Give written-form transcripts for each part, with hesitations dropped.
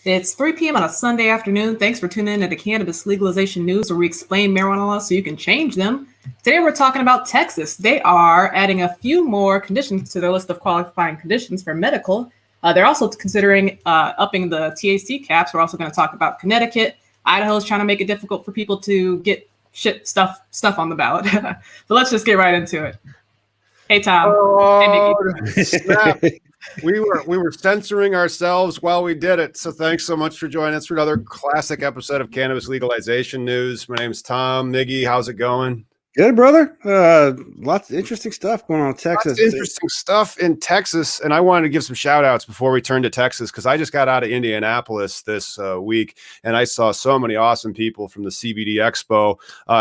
It's 3 p.m. on a Sunday afternoon. Thanks for tuning in to the Cannabis Legalization News, where we explain marijuana laws so you can change them. Today we're talking about Texas. They are adding a few more conditions to their list of qualifying conditions for medical. They're also considering upping the THC caps. We're also going to talk about Connecticut. Idaho is trying to make it difficult for people to get stuff on the ballot. But let's just get right into it. Hey, Tom. Oh, hey, snap. We were censoring ourselves while we did it. So thanks so much for joining us for another classic episode of Cannabis Legalization News. My name's Tom. Miggy, how's it going? Good, brother. Lots of interesting stuff going on in Texas. Lots of interesting stuff in Texas. And I wanted to give some shout outs before we turn to Texas, because I just got out of Indianapolis this week and I saw so many awesome people from the CBD Expo.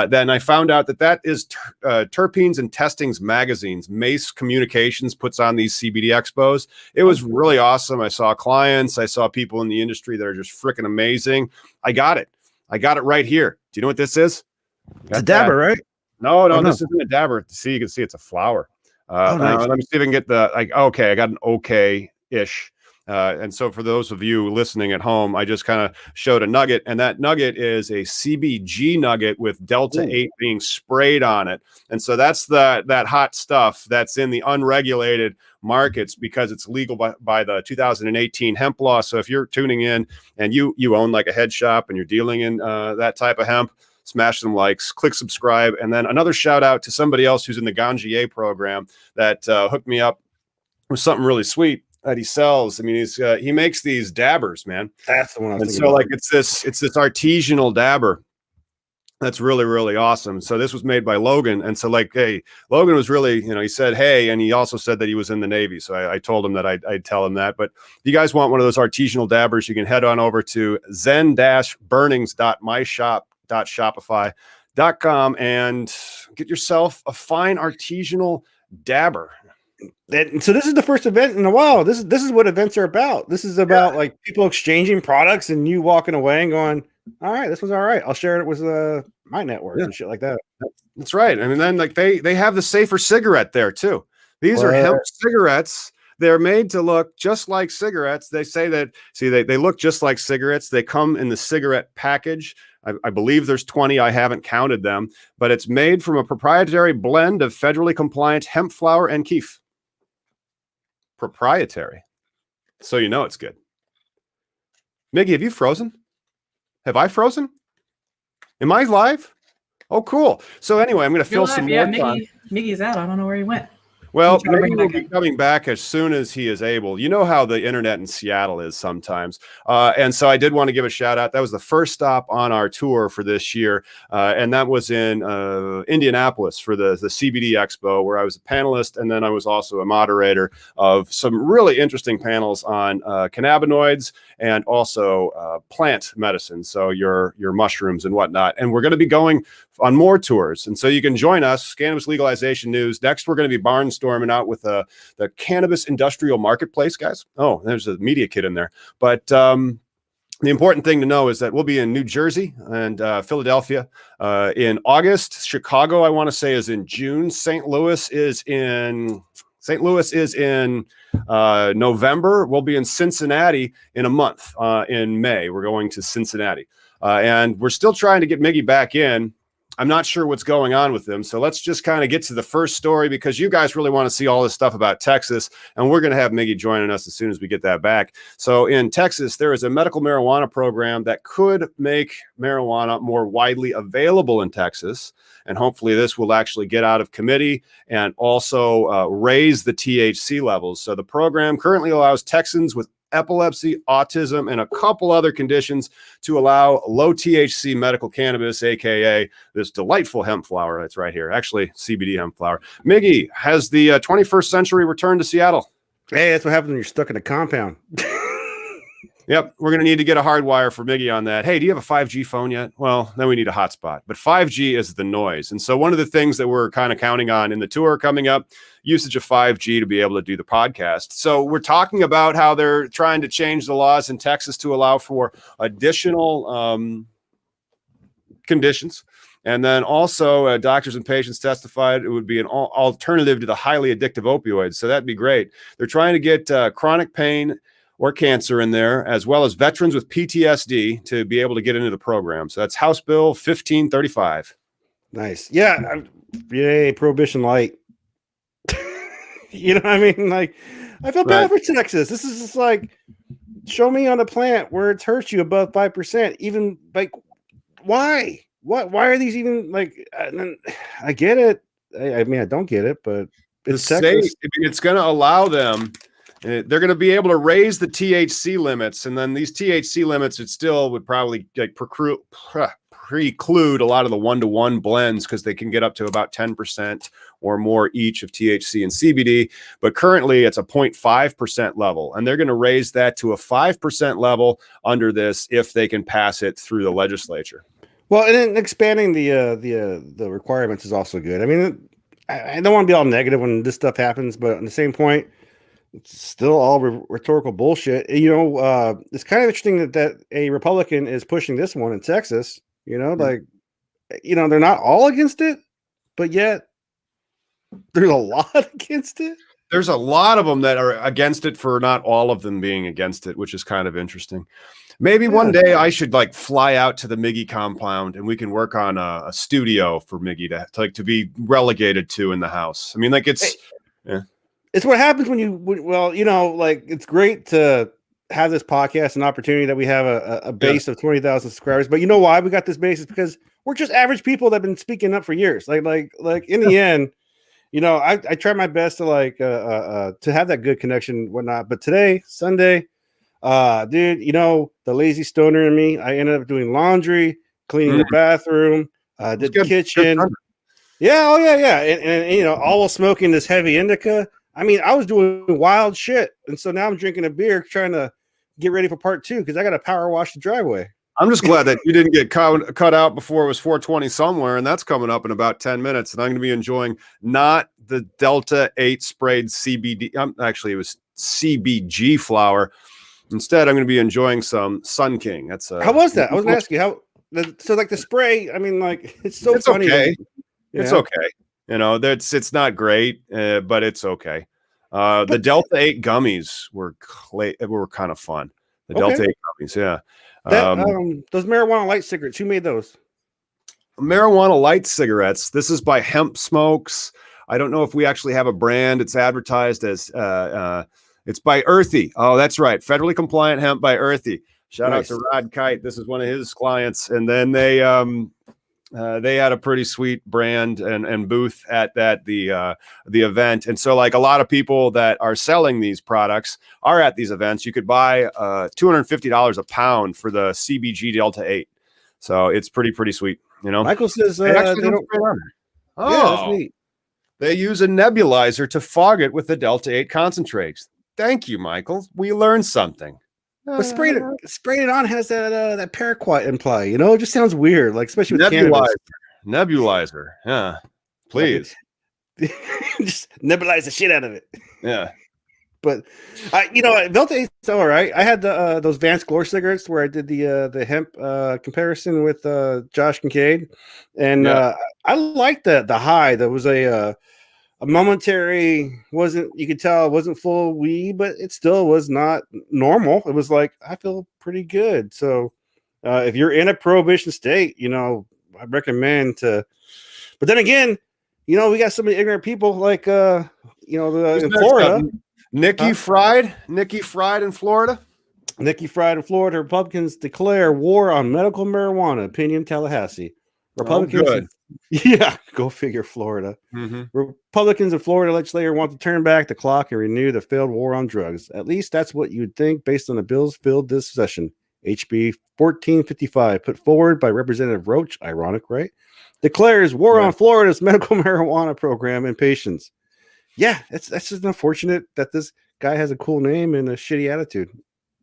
Then I found out that is Terpenes and Testings magazines. Mace Communications puts on these CBD Expos. It was really awesome. I saw clients. I saw people in the industry that are just freaking amazing. I got it right here. Do you know what this is? It's a dabber, right? No, this isn't a dabber. See, you can see it's a flower. Nice. Let me see if I can get okay, I got an okay-ish. And so for those of you listening at home, I just kind of showed a nugget, and that nugget is a CBG nugget with Delta 8 being sprayed on it. And so that's that hot stuff that's in the unregulated markets because it's legal by the 2018 hemp law. So if you're tuning in and you own like a head shop and you're dealing in that type of hemp, smash some likes, click subscribe, and then another shout out to somebody else who's in the Gangier program that hooked me up with something really sweet that he sells. I mean, he makes these dabbers, man. That's the one. And so like it's this artisanal dabber that's really, really awesome. So this was made by Logan, and so hey, Logan was really, he said hey, and he also said that he was in the Navy. So I told him that I'd tell him that. But if you guys want one of those artisanal dabbers, you can head on over to zen-burnings.myshop.shopify.com and get yourself a fine artisanal dabber. So this is the first event in a while. This is what events are about. This is about like people exchanging products and you walking away and going, all right, this was all right. I'll share it with my network and shit like that. That's right. I mean, then they have the safer cigarette there too. These are hemp cigarettes. They're made to look just like cigarettes. They say that, they look just like cigarettes. They come in the cigarette package. I believe there's 20. I haven't counted them, but it's made from a proprietary blend of federally compliant hemp flower and keef. Proprietary. So it's good. Miggy, have you frozen? Have I frozen? Am I live? Oh, cool. So anyway, I'm going to fill some more time. Miggy's out. I don't know where he went. Well, Miggy will be coming back as soon as he is able. You know how the internet in Seattle is sometimes. And so I did want to give a shout out. That was the first stop on our tour for this year. And that was in Indianapolis for the CBD Expo, where I was a panelist. And then I was also a moderator of some really interesting panels on cannabinoids and also plant medicine. So your mushrooms and whatnot. And we're going to be going on more tours. And so you can join us, Cannabis Legalization News. Next, we're going to be barnstorming out with the Cannabis Industrial Marketplace, guys. Oh, there's a media kit in there. But the important thing to know is that we'll be in New Jersey and Philadelphia in August. Chicago, I want to say, is in June. St. Louis is in November. We'll be in Cincinnati in a month in May. We're going to Cincinnati. And we're still trying to get Miggy back in. I'm not sure what's going on with them. So let's just kind of get to the first story, because you guys really want to see all this stuff about Texas. And we're going to have Miggy joining us as soon as we get that back. So in Texas, there is a medical marijuana program that could make marijuana more widely available in Texas. And hopefully this will actually get out of committee and also raise the THC levels. So the program currently allows Texans with epilepsy, autism, and a couple other conditions to allow low THC medical cannabis, aka this delightful hemp flower that's right here. Actually, CBD hemp flower. Miggy, has the 21st century returned to Seattle? Hey, that's what happens when you're stuck in a compound. Yep, we're going to need to get a hard wire for Miggy on that. Hey, do you have a 5G phone yet? Well, then we need a hotspot. But 5G is the noise. And so one of the things that we're kind of counting on in the tour coming up, usage of 5G to be able to do the podcast. So we're talking about how they're trying to change the laws in Texas to allow for additional conditions. And then also doctors and patients testified it would be an alternative to the highly addictive opioids. So that'd be great. They're trying to get chronic pain or cancer in there, as well as veterans with PTSD to be able to get into the program. So that's House Bill 1535. Nice. Yeah. Yay, Prohibition Light. You know what I mean? Like, I feel bad for Texas. This is just like, show me on a plant where it's hurt you above 5%. Even like, why? Why are these even like? I get it. I mean, I don't get it, but it's Texas. It's going to allow them. They're going to be able to raise the THC limits, and then these THC limits, it still would probably like preclude a lot of the 1-to-1 blends because they can get up to about 10% or more each of THC and CBD. But currently it's a 0.5% level, and they're going to raise that to a 5% level under this if they can pass it through the legislature. Well, and then expanding the requirements is also good. I mean, I don't want to be all negative when this stuff happens, but on the same point, it's still all rhetorical bullshit. You know, it's kind of interesting that a Republican is pushing this one in Texas. You know, like, you know, they're not all against it, but yet there's a lot against it. There's a lot of them that are against it for not all of them being against it, which is kind of interesting. Maybe one day I should like fly out to the Miggy compound and we can work on a studio for Miggy to be relegated to in the house. I mean, like it's what happens when you know, like it's great to have this podcast, an opportunity that we have a base of 20,000 subscribers. But you know why we got this base is because we're just average people that have been speaking up for years. Like in the end, you know, I try my best to to have that good connection, whatnot. But today, Sunday, dude, you know, the lazy stoner in me, I ended up doing laundry, cleaning the bathroom, did the kitchen. Yeah. Oh yeah. And you know, all while smoking this heavy indica. I mean, I was doing wild shit. And so now I'm drinking a beer, trying to get ready for part 2 because I got to power wash the driveway. I'm just glad that you didn't get cut out before it was 4:20 somewhere, and that's coming up in about 10 minutes. And I'm going to be enjoying not the Delta 8 sprayed CBD. Actually, it was CBG flower. Instead, I'm going to be enjoying some Sun King. That's how was that? I was going to ask you how. So like the spray, I mean, like it's funny. Okay. It's okay. You know, it's not great, but it's okay. The Delta 8 gummies were kind of fun. The Delta 8 gummies, yeah. Those marijuana light cigarettes, who made those? Marijuana light cigarettes. This is by Hemp Smokes. I don't know if we actually have a brand. It's advertised as it's by Earthy. Oh, that's right. Federally compliant hemp by Earthy. Shout out to Rod Kite. This is one of his clients. And then they had a pretty sweet brand and booth at the event. And so like a lot of people that are selling these products are at these events. You could buy $250 a pound for the CBG Delta 8. So it's pretty sweet. You know, Michael says they don't. Oh, yeah, that's neat. They use a nebulizer to fog it with the Delta 8 concentrates. Thank you, Michael. We learned something. But spraying it on has that paraquat imply, you know, it just sounds weird, like especially with cannabis. Nebulizer, yeah. Please, just nebulize the shit out of it. Yeah, but you know, Delta 8's all right. I had those Vance Glore cigarettes where I did the hemp comparison with Josh Kincaid, and I liked the high. There was a momentary, you could tell it wasn't full of weed, but it still was not normal. It was like, I feel pretty good. So if you're in a prohibition state, you know, I recommend to, but then again, you know, we got so many ignorant people like, you know, in Florida. Nikki Fried in Florida. Nikki Fried in Florida. Republicans declare war on medical marijuana. Opinion Tallahassee. Republicans. Yeah, go figure, Florida. Mm-hmm. Republicans in Florida legislature want to turn back the clock and renew the failed war on drugs. At least that's what you'd think based on the bills filled this session. HB 1455, put forward by Representative Roach, ironic, right? Declares war on Florida's medical marijuana program and patients. Yeah, that's just unfortunate that this guy has a cool name and a shitty attitude.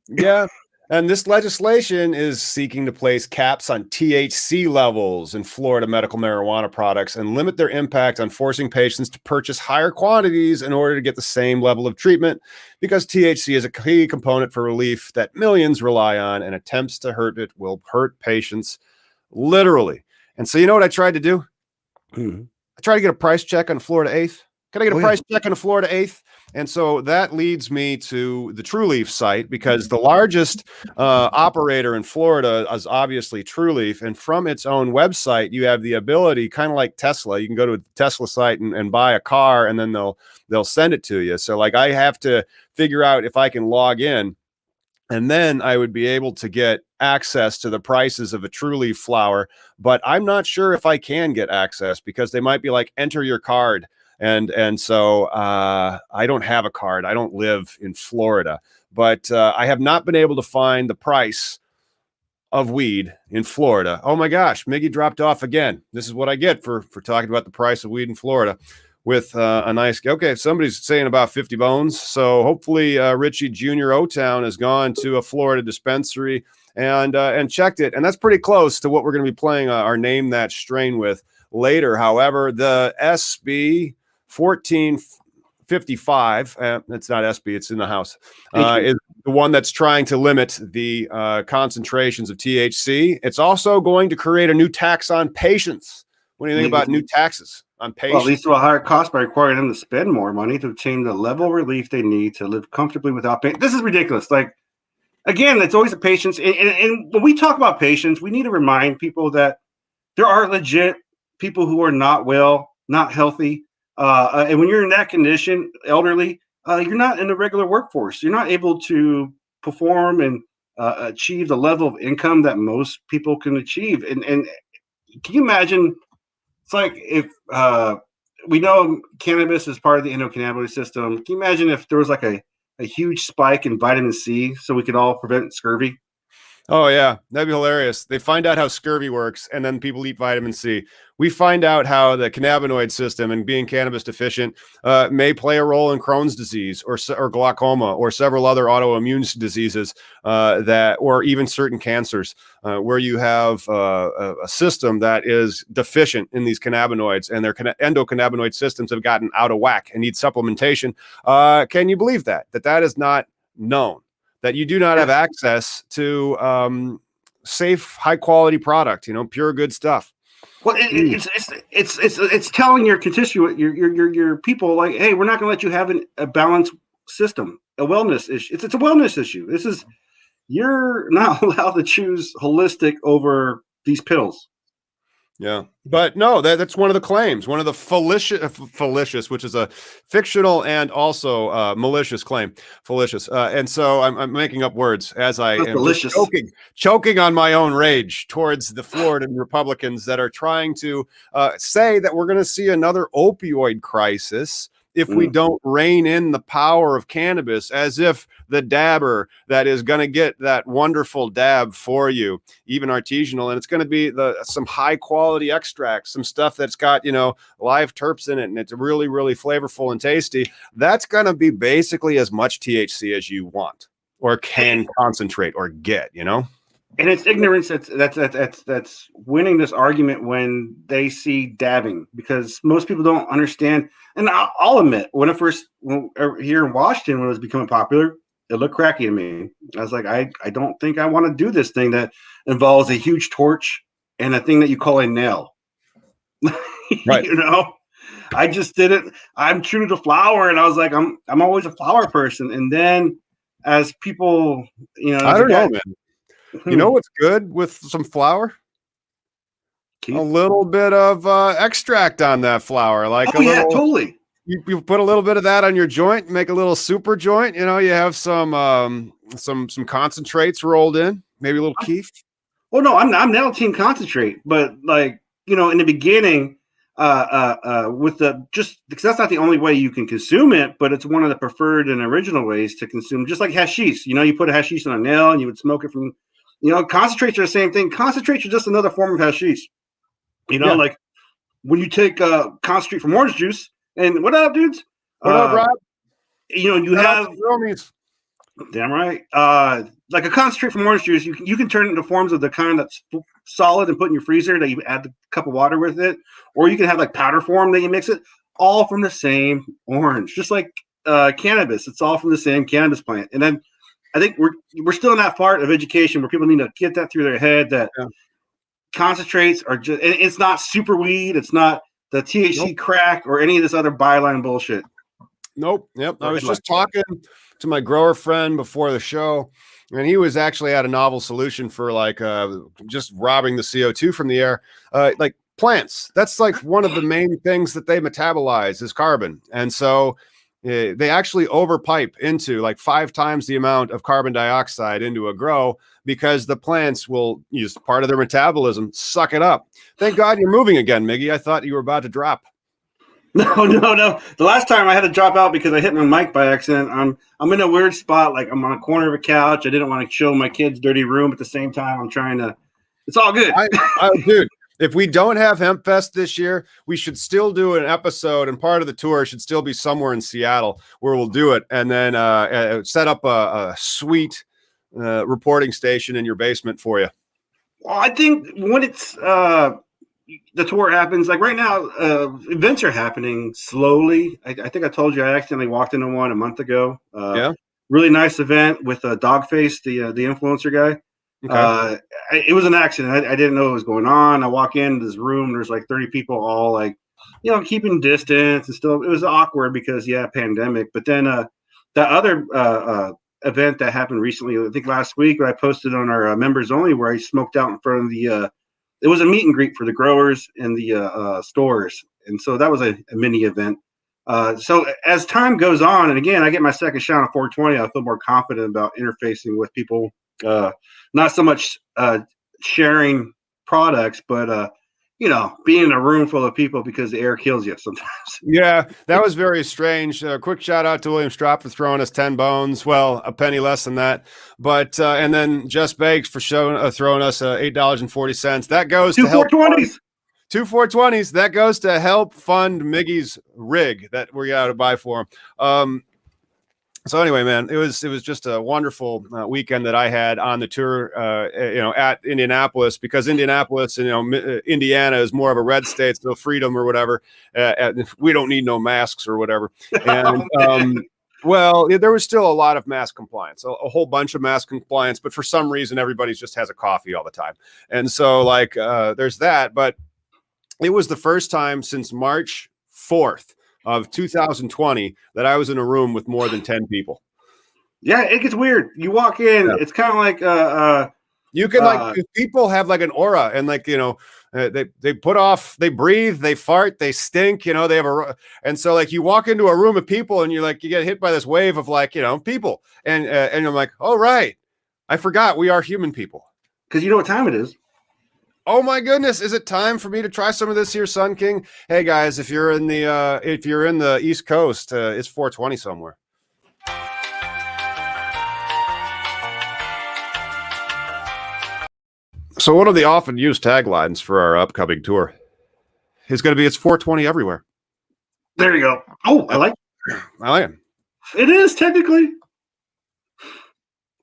Yeah. And this legislation is seeking to place caps on THC levels in Florida medical marijuana products and limit their impact on forcing patients to purchase higher quantities in order to get the same level of treatment, because THC is a key component for relief that millions rely on, and attempts to hurt it will hurt patients literally. And so you know what I tried to do? I tried to get a price check on Florida 8th. Can I get a price check on a Florida 8th? And so that leads me to the TrueLeaf site, because the largest operator in Florida is obviously TrueLeaf. And from its own website, you have the ability, kind of like Tesla, you can go to the Tesla site and buy a car, and then they'll send it to you. So like I have to figure out if I can log in, and then I would be able to get access to the prices of a TrueLeaf flower. But I'm not sure if I can get access, because they might be like, enter your card. And so I don't have a card. I don't live in Florida, but I have not been able to find the price of weed in Florida. Oh my gosh, Miggy dropped off again. This is what I get for talking about the price of weed in Florida with a nice, okay, somebody's saying about 50 bones. So hopefully Richie Jr. O-Town has gone to a Florida dispensary and checked it. And that's pretty close to what we're going to be playing our Name That Strain with later. However, the SB 1455, it's not SB, it's in the house, is the one that's trying to limit the concentrations of THC. It's also going to create a new tax on patients. What do you think about new taxes on patients? Well, it leads to a higher cost by requiring them to spend more money to obtain the level of relief they need to live comfortably without pain. This is ridiculous. Like, again, it's always the patients. And when we talk about patients, we need to remind people that there are legit people who are not well, not healthy. And when you're in that condition, elderly, you're not in the regular workforce. You're not able to perform and achieve the level of income that most people can achieve. And can you imagine? It's like if we know cannabis is part of the endocannabinoid system. Can you imagine if there was like a huge spike in vitamin C so we could all prevent scurvy? Oh, yeah. That'd be hilarious. They find out how scurvy works, and then people eat vitamin C. We find out how the cannabinoid system and being cannabis deficient may play a role in Crohn's disease or glaucoma or several other autoimmune diseases or even certain cancers where you have a system that is deficient in these cannabinoids, and their endocannabinoid systems have gotten out of whack and need supplementation. Can you believe that is not known? That you do not have access to safe, high quality product, pure good stuff. Well, it's telling your constituent, your people, like, hey, we're not going to let you have a balanced system, a wellness issue. It's a wellness issue. You're not allowed to choose holistic over these pills. Yeah, but no, that's one of the claims, one of the fallacious, which is a fictional and also malicious claim, fallacious. And so I'm making up words as I am choking on my own rage towards the Floridan Republicans that are trying to say that we're going to see another opioid crisis if we don't rein in the power of cannabis, as if the dabber that is going to get that wonderful dab for you, even artisanal, and it's going to be some high quality extracts, some stuff that's got, live terps in it, and it's really, really flavorful and tasty. That's going to be basically as much THC as you want or can concentrate or get, And it's ignorance that's winning this argument when they see dabbing, because most people don't understand. And I'll admit, when here in Washington, when it was becoming popular, it looked cracky to me. I was like, I don't think I want to do this thing that involves a huge torch and a thing that you call a nail. Right. I just did it. I'm true to flower, and I was like, I'm always a flower person. And then as people, I don't know, man. You know what's good with some flour? Keith? A little bit of extract on that flour, totally. You put a little bit of that on your joint, make a little super joint. You have some concentrates rolled in, maybe a little keef. Well, no, I'm now team concentrate, but in the beginning, with just because that's not the only way you can consume it, but it's one of the preferred and original ways to consume, just like hashish. You put a hashish on a nail and you would smoke it from. Concentrates are the same thing. Concentrates are just another form of hashish. Like when you take concentrate from orange juice, and what up, dudes? What up, Rob? You have damn right. Like a concentrate from orange juice, you can turn it into forms of the kind that's solid and put in your freezer that you add a cup of water with it, or you can have like powder form that you mix it, all from the same orange, just like cannabis. It's all from the same cannabis plant, and then. I think we're still in that part of education where people need to get that through their head that concentrates are just, and it's not super weed. It's not the THC crack or any of this other byline bullshit. Nope. Yep. I was just talking to my grower friend before the show, and he was actually had a novel solution for like just robbing the CO2 from the air. Like plants. That's like one of the main things that they metabolize is carbon. And so they actually overpipe into like 5 times the amount of carbon dioxide into a grow because the plants will use part of their metabolism, suck it up. Thank God you're moving again, Miggy. I thought you were about to drop. No. The last time I had to drop out because I hit my mic by accident. I'm in a weird spot. Like I'm on a corner of a couch. I didn't want to show my kids' dirty room at the same time. I'm trying to. It's all good. Dude, if we don't have Hemp Fest this year, we should still do an episode, and part of the tour should still be somewhere in Seattle where we'll do it, and then set up a sweet reporting station in your basement for you. Well, I think when it's the tour happens, like right now, events are happening slowly. I think I told you I accidentally walked into one a month ago. Yeah. Really nice event with Dogface, the influencer guy. Okay. It was an accident. I didn't know what was going on. I walk into this room. There's like 30 people all like, keeping distance and still. It was awkward because, pandemic. But then the other event that happened recently, I think last week, where I posted on our members only, where I smoked out in front of the it was a meet and greet for the growers and the stores. And so that was a mini event. So as time goes on, and again, I get my second shot of 420, I feel more confident about interfacing with people. Not so much sharing products, but being in a room full of people because the air kills you sometimes. Yeah, that was very strange. Quick shout out to William Straub for throwing us 10 bones. Well, a penny less than that. But and then Just Bakes for throwing us $8.40. That goes to help 420s. 2 420s. That goes to help fund Miggy's rig that we got to buy for him. So anyway, man, it was just a wonderful weekend that I had on the tour, at Indianapolis, because Indianapolis and Indiana is more of a red state, so freedom or whatever. We don't need no masks or whatever. And well, there was still a lot of mask compliance, a whole bunch of mask compliance, but for some reason everybody just has a coffee all the time, and so there's that. But it was the first time since March 4th. Of 2020 that I was in a room with more than 10 people. Yeah, it gets weird. You walk in, it's kind of like you can people have like an aura, and they put off, they breathe, they fart, they stink, they have and so like you walk into a room of people and you get hit by this wave of people, and I'm like, oh right, I forgot we are human people. Because you know what time it is. Oh my goodness! Is it time for me to try some of this here, Sun King? Hey guys, if you're in the East Coast, it's 420 somewhere. So one of the often used taglines for our upcoming tour is going to be "It's 420 everywhere." There you go. Oh, I like it. It is technically.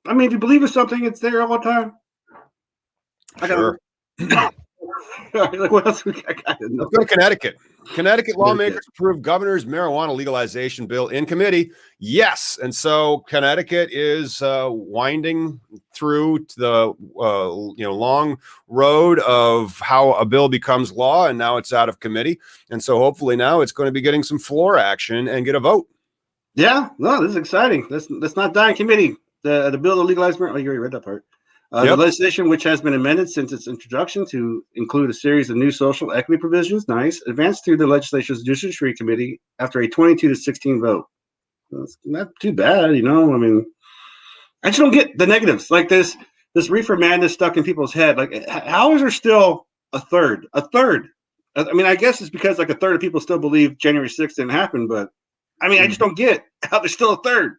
I mean, if you believe in something, it's there all the time. Sure. Like what else we got? Let's go to Connecticut. Connecticut lawmakers approved governor's marijuana legalization bill in committee. Yes, and so Connecticut is winding through the long road of how a bill becomes law, and now it's out of committee, and so hopefully now it's going to be getting some floor action and get a vote. Yeah, no, this is exciting. Let's not die in committee. The bill to legalize marijuana. Oh, you already read that part. The legislation, which has been amended since its introduction to include a series of new social equity provisions, advanced through the legislature's Judiciary Committee after a 22-16 vote. That's not too bad, I mean, I just don't get the negatives. Like this reefer madness stuck in people's head. Like, how is there still a third? I mean, I guess it's because like a third of people still believe January 6th didn't happen, but I mean, I just don't get how there's still a third.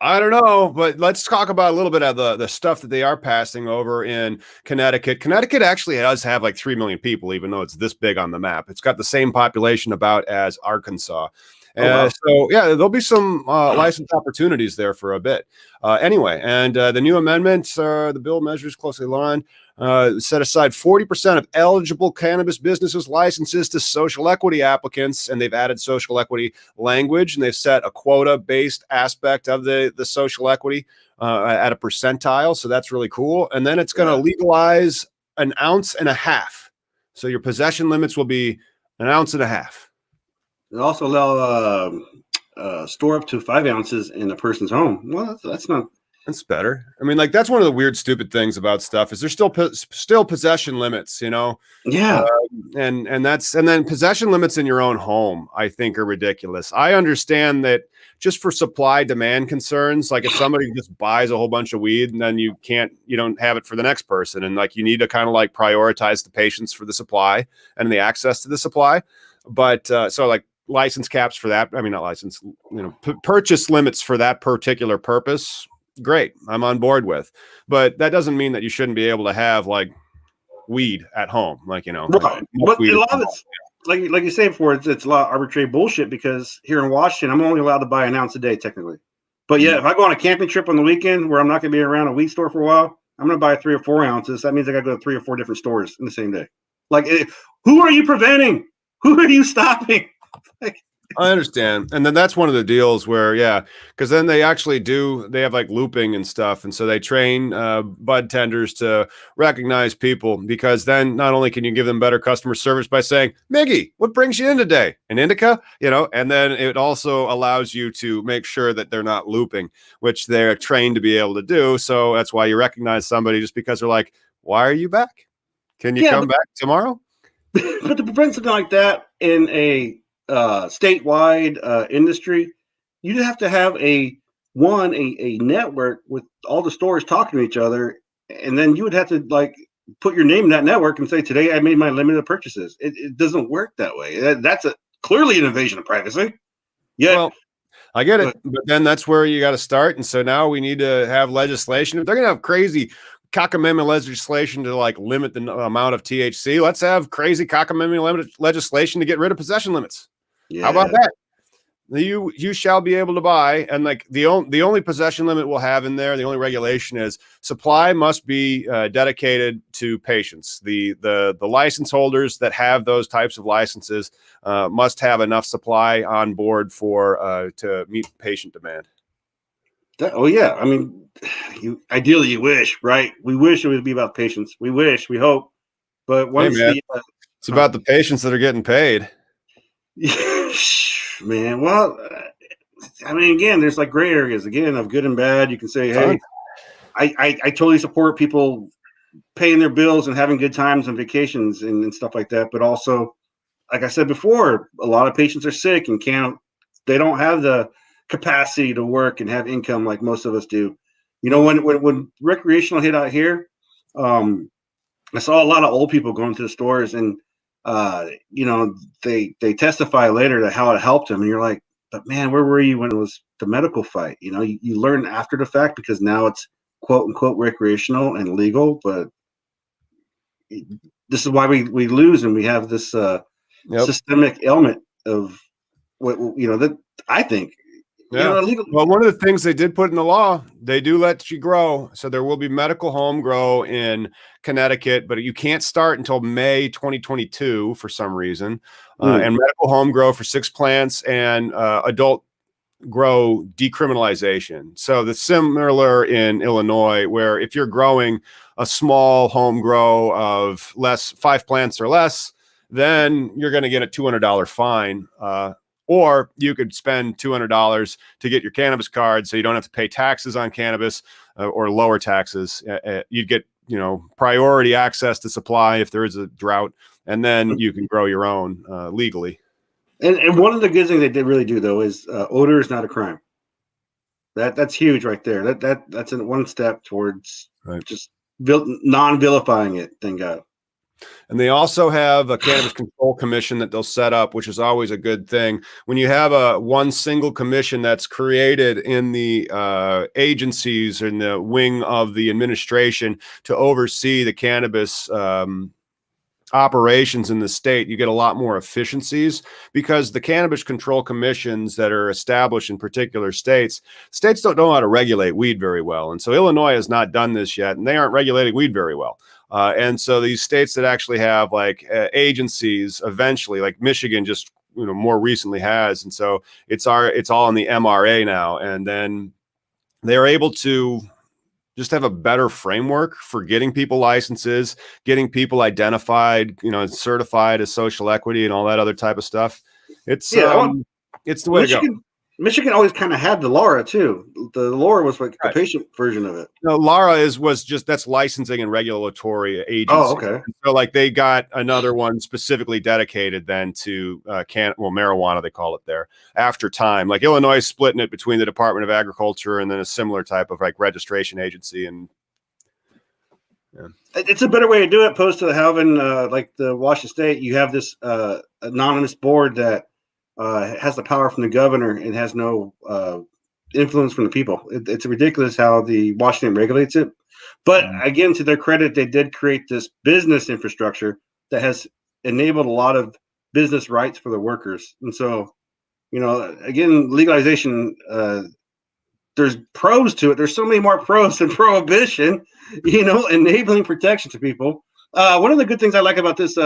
I don't know, but let's talk about a little bit of the stuff that they are passing over in Connecticut. Connecticut actually does have like 3 million people, even though it's this big on the map. It's got the same population about as Arkansas. So, yeah, there'll be some license opportunities there for a bit. Anyway, and the new amendments, the bill measures closely aligned, set aside 40% of eligible cannabis businesses' licenses to social equity applicants, and they've added social equity language, and they've set a quota-based aspect of the social equity at a percentile, so that's really cool. And then it's going to legalize 1.5 ounces. So your possession limits will be 1.5 ounces. They also allow store up to 5 ounces in a person's home. Well, that's not. That's better. I mean, like that's one of the weird, stupid things about stuff is there's still possession limits, you know. Yeah, and then possession limits in your own home, I think, are ridiculous. I understand that just for supply demand concerns, like if somebody just buys a whole bunch of weed and then you don't have it for the next person, and like you need to kind of like prioritize the patients for the supply and the access to the supply. But so like license caps for that. I mean, not license, purchase limits for that particular purpose. Great, I'm on board with, but that doesn't mean that you shouldn't be able to have like weed at home, like right. Like, but a lot of it's like you say before, it's a lot of arbitrary bullshit because here in Washington, I'm only allowed to buy an ounce a day technically. But yeah, if I go on a camping trip on the weekend where I'm not going to be around a weed store for a while, I'm going to buy 3 or 4 ounces. That means I got to go to 3 or 4 different stores in the same day. Like, who are you preventing? Who are you stopping? Like, I understand. And then that's one of the deals where, yeah, because then they have like looping and stuff. And so they train bud tenders to recognize people, because then not only can you give them better customer service by saying, Miggy, what brings you in today? An indica, and then it also allows you to make sure that they're not looping, which they're trained to be able to do. So that's why you recognize somebody just because they're like, why are you back? Can you come back tomorrow? But to prevent something like that in a statewide industry, you'd have to have a network with all the stores talking to each other, and then you would have to like put your name in that network and say, today I made my limited purchases. It doesn't work that way. That's clearly an invasion of privacy. Yeah, well, I get it, but then that's where you got to start. And so now we need to have legislation. If they're gonna have crazy cock amendment legislation to like limit the amount of THC, let's have crazy cock amendment legislation to get rid of possession limits. Yeah. How about that? You shall be able to buy, and like the only possession limit we'll have in there, the only regulation is supply must be dedicated to patients. The license holders that have those types of licenses must have enough supply on board for to meet patient demand. Yeah, I mean, ideally you wish, right? We wish it would be about patients. We wish, we hope, but once it's about the patients that are getting paid. Man, well, I mean, again, there's like gray areas again of good and bad. You can say, hey, I totally support people paying their bills and having good times and vacations and stuff like that. But also, like I said before, a lot of patients are sick and they don't have the capacity to work and have income like most of us do. When recreational hit out here, I saw a lot of old people going to the stores, and they testify later to how it helped them, and you're like, but man, where were you when it was the medical fight? You learn after the fact because now it's quote unquote recreational and legal, but this is why we lose, and we have this systemic ailment of what that I think. Yeah. Well, one of the things they did put in the law, they do let you grow. So there will be medical home grow in Connecticut, but you can't start until May 2022 for some reason. And medical home grow for 6 plants, and adult grow decriminalization. So that's similar in Illinois, where if you're growing a small home grow of 5 plants or less, then you're going to get a $200 fine. Or you could spend $200 to get your cannabis card, so you don't have to pay taxes on cannabis or lower taxes. You'd get, priority access to supply if there is a drought, and then you can grow your own legally. And one of the good things they did really do, though, is odor is not a crime. That's huge right there. That's one step towards just non-vilifying it. Thank God. And they also have a cannabis control commission that they'll set up, which is always a good thing. When you have one single commission that's created in the agencies in the wing of the administration to oversee the cannabis operations in the state, you get a lot more efficiencies, because the cannabis control commissions that are established in particular states don't know how to regulate weed very well. And so Illinois has not done this yet, and they aren't regulating weed very well. And so these states that actually have like agencies eventually, like Michigan just more recently has, and so it's all in the MRA now, and then they're able to just have a better framework for getting people licenses, getting people identified, certified as social equity and all that other type of stuff. It's the way to go. Michigan always kind of had the Laura too. The Laura was like the patient version of it. No, Lara was just that's licensing and regulatory agency. Oh, okay. And so like they got another one specifically dedicated then to marijuana, they call it there, after time. Like Illinois is splitting it between the Department of Agriculture and then a similar type of like registration agency. And it's a better way to do it, opposed to having like the Washington State. You have this anonymous board that has the power from the governor and has no influence from the people. It's ridiculous how the Washington regulates it. But again, to their credit, they did create this business infrastructure that has enabled a lot of business rights for the workers. And so, again, legalization, there's pros to it. There's so many more pros than prohibition, enabling protection to people. One of the good things I like about this,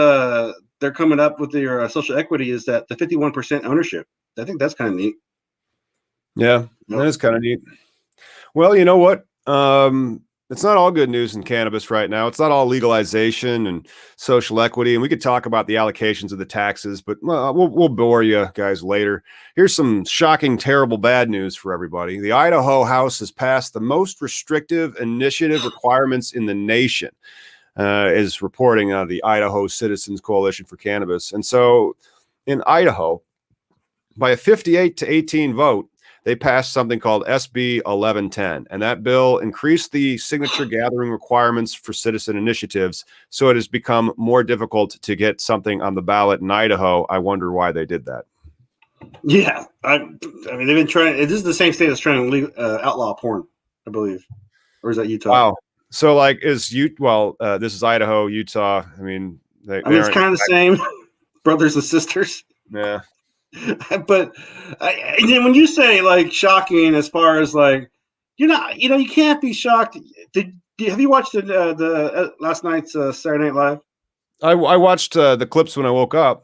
they're coming up with their social equity, is that the 51% ownership. I think that's kind of neat. Yeah, that is kind of neat. Well, you know what? It's not all good news in cannabis right now. It's not all legalization and social equity. And we could talk about the allocations of the taxes, but we'll bore you guys later. Here's some shocking, terrible, bad news for everybody. The Idaho House has passed the most restrictive initiative requirements in the nation. Is reporting the Idaho Citizens Coalition for Cannabis. And so in Idaho, by a 58-18 vote, they passed something called SB 1110. And that bill increased the signature gathering requirements for citizen initiatives. So it has become more difficult to get something on the ballot in Idaho. I wonder why they did that. Yeah. I mean, they've been trying. This is the same state that's trying to outlaw porn, I believe. Or is that Utah? Wow. So, like, this is Idaho, Utah. I mean, it's kind of the same, brothers and sisters. Yeah. But and then when you say like shocking, as far as like, you can't be shocked. Have you watched the last night's Saturday Night Live? I watched the clips when I woke up.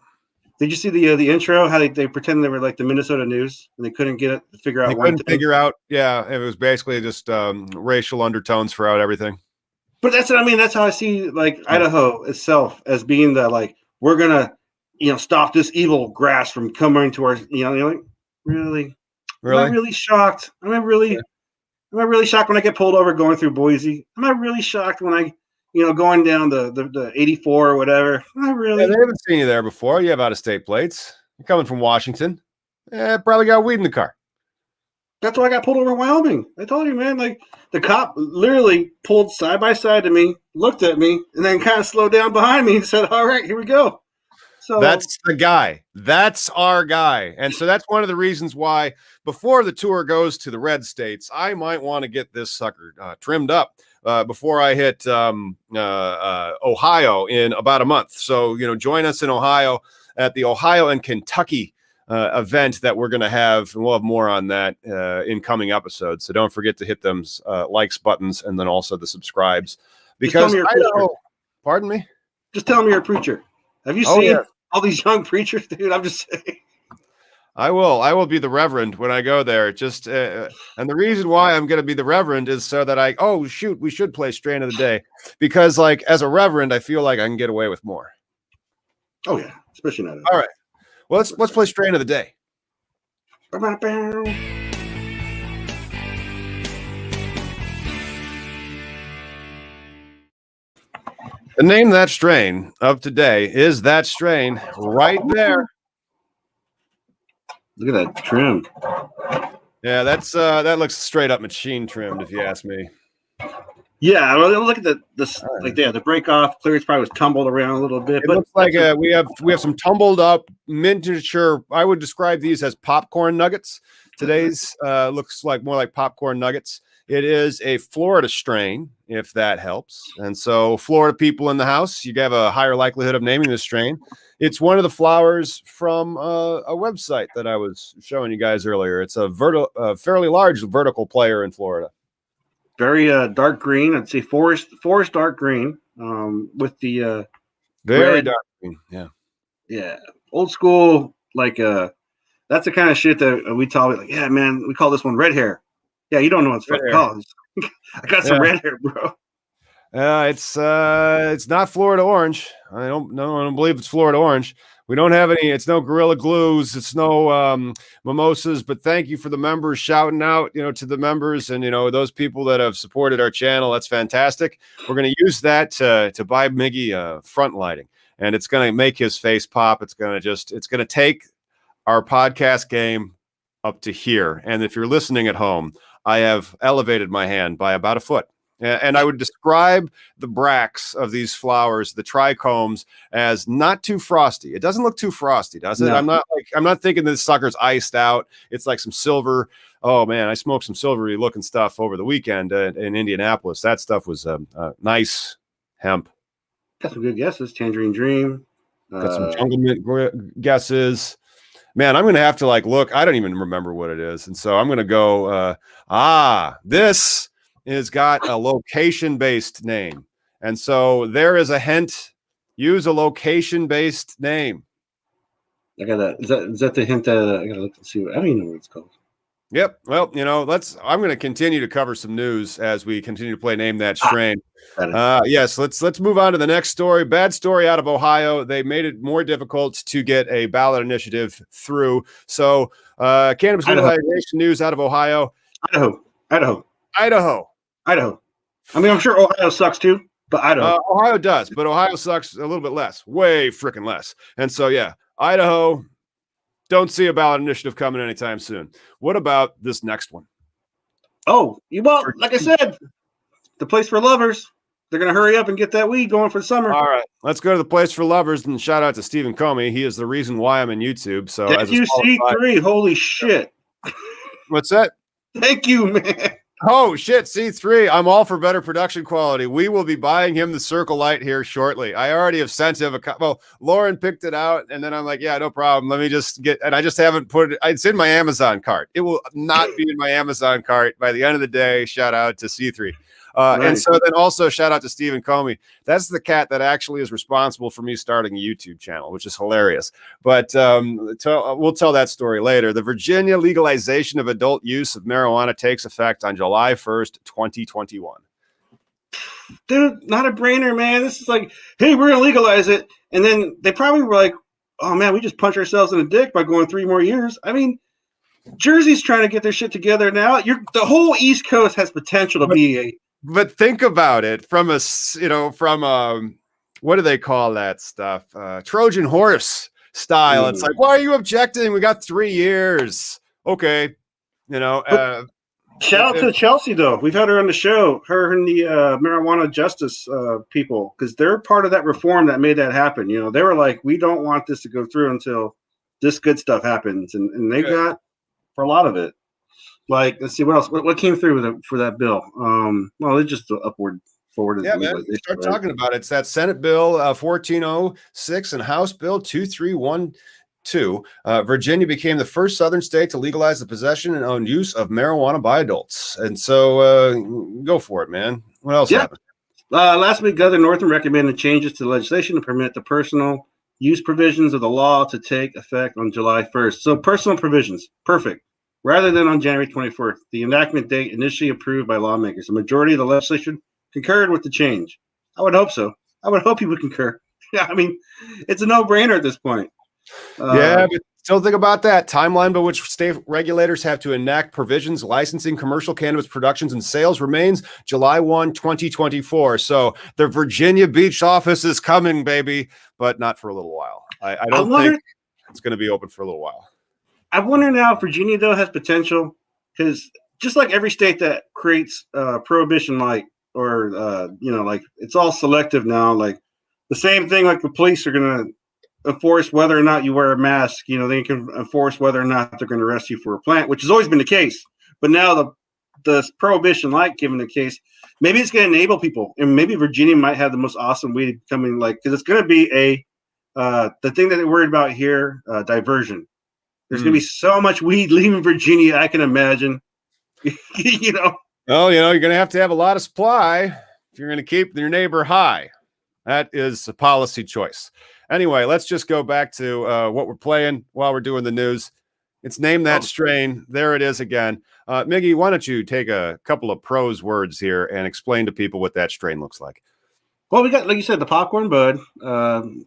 Did you see the intro? How they pretend they were like the Minnesota News and they couldn't figure out. They couldn't figure out. Yeah, it was basically just racial undertones throughout everything. But that's what I mean. That's how I see like Idaho itself as being the like, we're gonna stop this evil grass from coming to our. Like, really. Am I really shocked? Am I really shocked when I get pulled over going through Boise? Am I really shocked when I going down the 84 or whatever? Am I really? Yeah, they haven't seen you there before. You have out-of-state plates. You're coming from Washington. Probably got weed in the car. That's why I got pulled over in Wyoming. I told you, man, like the cop literally pulled side by side to me, looked at me, and then kind of slowed down behind me and said, all right, here we go. So that's the guy. That's our guy. And so that's one of the reasons why before the tour goes to the red states, I might want to get this sucker trimmed up before I hit Ohio in about a month. So, join us in Ohio at the Ohio and Kentucky event that we're going to have, and we'll have more on that in coming episodes. So don't forget to hit them likes buttons and then also the subscribes. Because pardon me? Just tell me you're a preacher. Have you seen all these young preachers, dude? I'm just saying. I will be the reverend when I go there. Just and the reason why I'm going to be the reverend is so that we should play strain of the day, because like as a reverend, I feel like I can get away with more. Oh yeah, especially now. All right. Well, let's play strain of the day. The name of that strain of today is that strain right there. Look at that trim. Yeah, that looks straight up machine trimmed, if you ask me. Yeah, well, look at the break off. Clearance probably was tumbled around a little bit. It looks like we have some tumbled up miniature. I would describe these as popcorn nuggets. Today's looks like more like popcorn nuggets. It is a Florida strain, if that helps. And so, Florida people in the house, you have a higher likelihood of naming this strain. It's one of the flowers from a website that I was showing you guys earlier. It's a fairly large vertical player in Florida. Very dark green. I'd say forest dark green with the very red. dark green. Yeah, old school. Like that's the kind of shit that we tell. Like, yeah, man, we call this one red hair. Yeah, you don't know what it's fucking called. I got some red hair, bro. It's not Florida orange. I don't believe it's Florida orange. We don't have any. It's no Gorilla Glues. It's no mimosas. But thank you for the members shouting out, to the members and those people that have supported our channel. That's fantastic. We're going to use that to buy Miggy front lighting, and it's going to make his face pop. It's going to take our podcast game up to here. And if you're listening at home, I have elevated my hand by about a foot. And I would describe the bracts of these flowers, the trichomes, as not too frosty. It doesn't look too frosty, does it? No. I'm not thinking this sucker's iced out. It's like some silver. Oh man, I smoked some silvery looking stuff over the weekend in Indianapolis. That stuff was nice hemp. Got some good guesses. Tangerine Dream. Got some jungle mint guesses. Man, I'm going to have to look. I don't even remember what it is. And so I'm going to go, this is got a location-based name. And so there is a hint. Use a location-based name. I got is that the hint that I got to look and see? I don't even know what it's called. Yep. Well, I'm going to continue to cover some news as we continue to play Name That Strain. Yes, let's move on to the next story. Bad story out of Ohio. They made it more difficult to get a ballot initiative through. So, cannabis legalization news out of Ohio. Idaho. I mean, I'm sure Ohio sucks too, but Idaho. Ohio does, but Ohio sucks a little bit less, way freaking less. And so, yeah, Idaho, don't see a ballot initiative coming anytime soon. What about this next one? Oh, well, like I said, the place for lovers. They're going to hurry up and get that weed going for the summer. All right, let's go to the place for lovers and shout out to Stephen Comey. He is the reason why I'm in YouTube. So, thank you, C3. Holy shit. What's that? Thank you, man. Oh, shit, C3. I'm all for better production quality. We will be buying him the Circle Light here shortly. I already have sent him Lauren picked it out, and then I'm like, yeah, no problem. Let me just and I just haven't put it. It's in my Amazon cart. It will not be in my Amazon cart by the end of the day. Shout out to C3. Right. And so then also shout out to Stephen Comey. That's the cat that actually is responsible for me starting a YouTube channel, which is hilarious. But we'll tell that story later. The Virginia legalization of adult use of marijuana takes effect on July 1st, 2021. Dude, not a brainer, man. This is like, hey, we're going to legalize it. And then they probably were like, oh, man, we just punched ourselves in the dick by going 3 more years. I mean, Jersey's trying to get their shit together now. The whole East Coast has potential to be a... But think about it from what do they call that stuff? Trojan horse style. It's like, why are you objecting? We got 3 years. Okay. Shout out to Chelsea, though. We've had her on the show, her and the marijuana justice people, because they're part of that reform that made that happen. They were like, we don't want this to go through until this good stuff happens. And they got for a lot of it. Like, let's see what else. What came through for that bill? Well, it's just upward forward. Yeah, man. Start talking about it. It's that Senate Bill 1406 and House Bill 2312. Virginia became the first Southern state to legalize the possession and own use of marijuana by adults. And so, go for it, man. What else happened? Last week, Governor Northam recommended changes to the legislation to permit the personal use provisions of the law to take effect on July 1st. So, personal provisions, perfect. Rather than on January 24th, the enactment date initially approved by lawmakers. The majority of the legislation concurred with the change. I would hope so. I would hope you would concur. Yeah, I mean, it's a no-brainer at this point. But still think about that. Timeline by which state regulators have to enact provisions licensing commercial cannabis productions and sales remains July 1, 2024. So the Virginia Beach office is coming, baby, but not for a little while. I don't think it's going to be open for a little while. I wonder now if Virginia, though, has potential, because just like every state that creates prohibition, it's all selective now. Like the same thing, like the police are going to enforce whether or not you wear a mask. They can enforce whether or not they're going to arrest you for a plant, which has always been the case. But now the prohibition, given the case, maybe it's going to enable people, and maybe Virginia might have the most awesome weed coming, because it's going to be the thing that they're worried about here, diversion. There's going to be so much weed leaving Virginia, I can imagine. Well, you're going to have a lot of supply if you're going to keep your neighbor high. That is a policy choice. Anyway, let's just go back to what we're playing while we're doing the news. It's Name That Strain. There it is again. Miggy, why don't you take a couple of prose words here and explain to people what that strain looks like? Well, we got, like you said, the popcorn bud,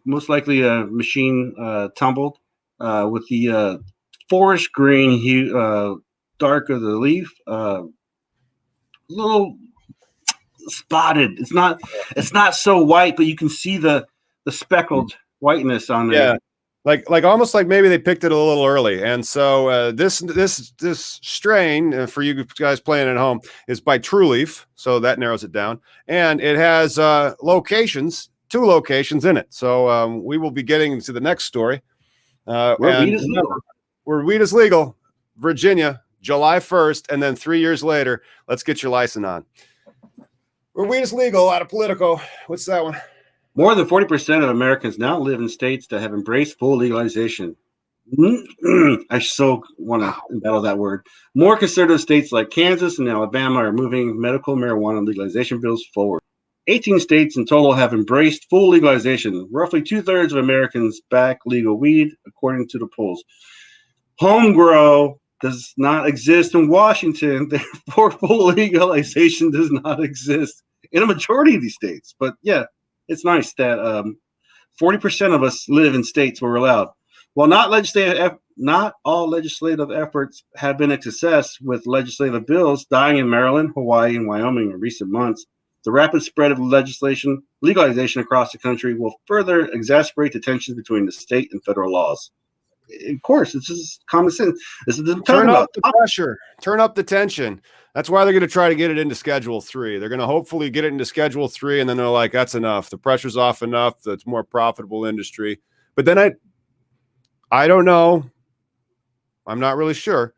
most likely a machine tumbled with the forest green hue, dark of the leaf, little spotted. It's not so white, but you can see the speckled whiteness on there. Yeah. Like almost like maybe they picked it a little early, and so this strain for you guys playing at home is by True Leaf, so that narrows it down, and it has 2 locations in it. So we will be getting to the next story. Where weed is legal. Where weed is legal, Virginia, July 1st, and then 3 years later, let's get your license on. Where weed is legal out of Politico. What's that one? More than 40% of Americans now live in states that have embraced full legalization. I so want to embellish that word. More conservative states like Kansas and Alabama are moving medical marijuana legalization bills forward. 18 states in total have embraced full legalization. Roughly 2/3 of Americans back legal weed, according to the polls. Home grow does not exist in Washington, therefore full legalization does not exist in a majority of these states. But yeah, it's nice that 40% of us live in states where we're allowed. While not all legislative efforts have been a success, with legislative bills dying in Maryland, Hawaii, and Wyoming in recent months, the rapid spread of legalization across the country will further exacerbate the tensions between the state and federal laws. Of course, it's just common sense. This is turn up the pressure, turn up the tension. That's why they're going to try to get it into Schedule 3. They're going to hopefully get it into Schedule 3, and then they're like, that's enough. The pressure's off enough. That's more profitable industry. But then I don't know. I'm not really sure.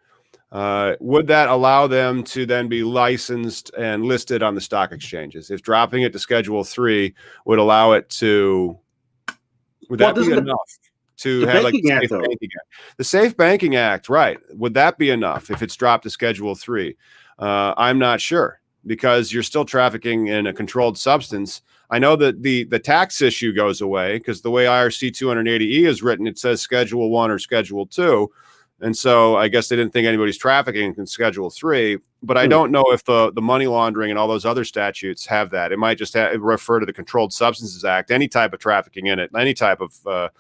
Would that allow them to then be licensed and listed on the stock exchanges? If dropping it to Schedule 3 would allow it to, would that be enough? To have like the Safe Banking Act, right? Would that be enough if it's dropped to Schedule 3? I'm not sure, because you're still trafficking in a controlled substance. I know that the tax issue goes away because the way IRC 280E is written, it says Schedule 1 or Schedule 2. And so I guess they didn't think anybody's trafficking in Schedule 3. But I don't know if the money laundering and all those other statutes have that. It might just refer to the Controlled Substances Act, any type of trafficking in it, any type of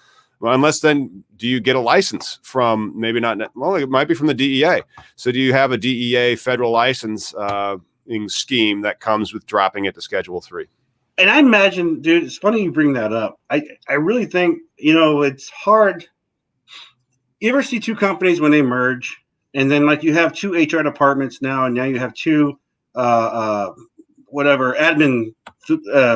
unless then do you get a license from, maybe not, well, it might be from the DEA. So do you have a DEA federal license scheme that comes with dropping it to Schedule 3? And I imagine, dude, it's funny you bring that up. I really think, it's hard. You ever see 2 companies when they merge, and then like you have 2 HR departments now, and now you have 2 admin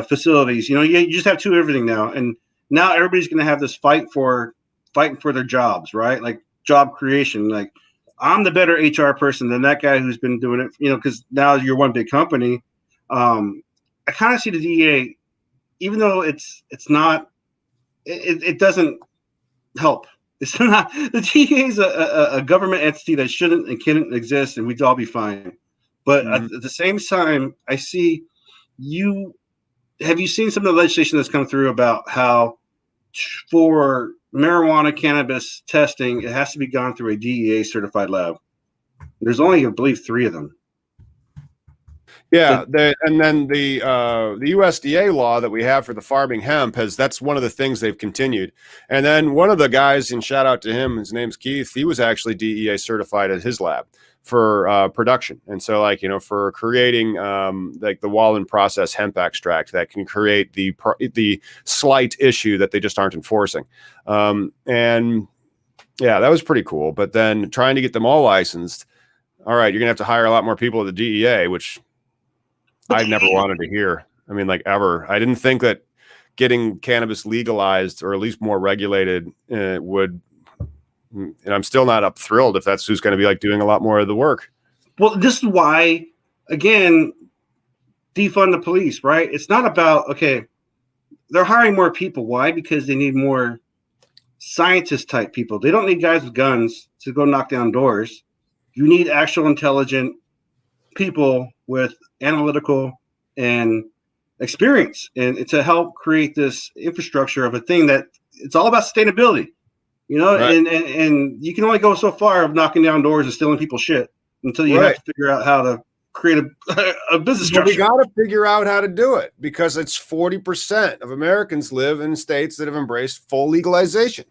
facilities. You just have 2 everything now, and now everybody's going to have this fighting for their jobs, right? Like job creation. Like, I'm the better HR person than that guy who's been doing it, because now you're one big company. I kind of see the DEA, even though it's not, it doesn't help. It's not, the DEA is a government entity that shouldn't and can't exist, and we'd all be fine. But at the same time, I see have you seen some of the legislation that's come through about how for marijuana cannabis testing, it has to be gone through a DEA certified lab? There's only, I believe, 3 of them. Yeah, and then the USDA law that we have for the farming hemp that's one of the things they've continued. And then one of the guys, and shout out to him, his name's Keith, he was actually DEA certified at his lab for production. And so, like, for creating like the Wallen process hemp extract that can create the slight issue that they just aren't enforcing. And yeah, that was pretty cool. But then trying to get them all licensed, all right, you're gonna have to hire a lot more people at the DEA, which I've never wanted to hear. I mean, like, ever. I didn't think that getting cannabis legalized or at least more regulated would, and I'm still not up thrilled if that's who's going to be like doing a lot more of the work. Well, this is why, again, defund the police, right? It's not about, okay, they're hiring more people. Why? Because they need more scientist type people. They don't need guys with guns to go knock down doors. You need actual intelligent people with analytical and experience, and to help create this infrastructure of a thing that it's all about sustainability, right. and you can only go so far of knocking down doors and stealing people's shit until you have to figure out how to create a business But we structure. got to figure out how to do it because it's 40% of Americans live in states that have embraced full legalization.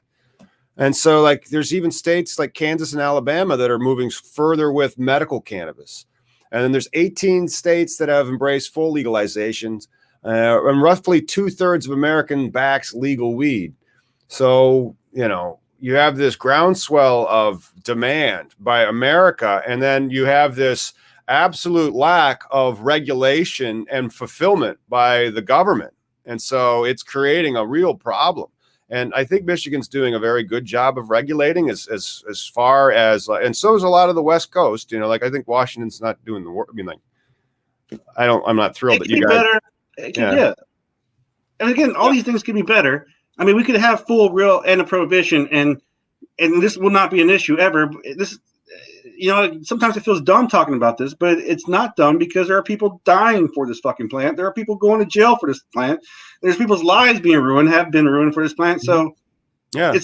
And so like there's even states like Kansas and Alabama that are moving further with medical cannabis. And then there's 18 states that have embraced full legalizations, and roughly 2/3 of American backs legal weed. So, you know, you have this groundswell of demand by America, and then you have this absolute lack of regulation and fulfillment by the government. And so it's creating a real problem. And I think Michigan's doing a very good job of regulating as far as, and so is a lot of the West Coast. You know, like I think Washington's not doing the work. I mean, like, I'm not thrilled that you guys. Yeah. And again, all these things can be better. I mean, we could have full, real end of prohibition, and this will not be an issue ever. This, you know, sometimes it feels dumb talking about this, but it's not dumb because there are people dying for this fucking plant. There are people going to jail for this plant. There's people's lives being ruined, have been ruined for this plant. So, yeah,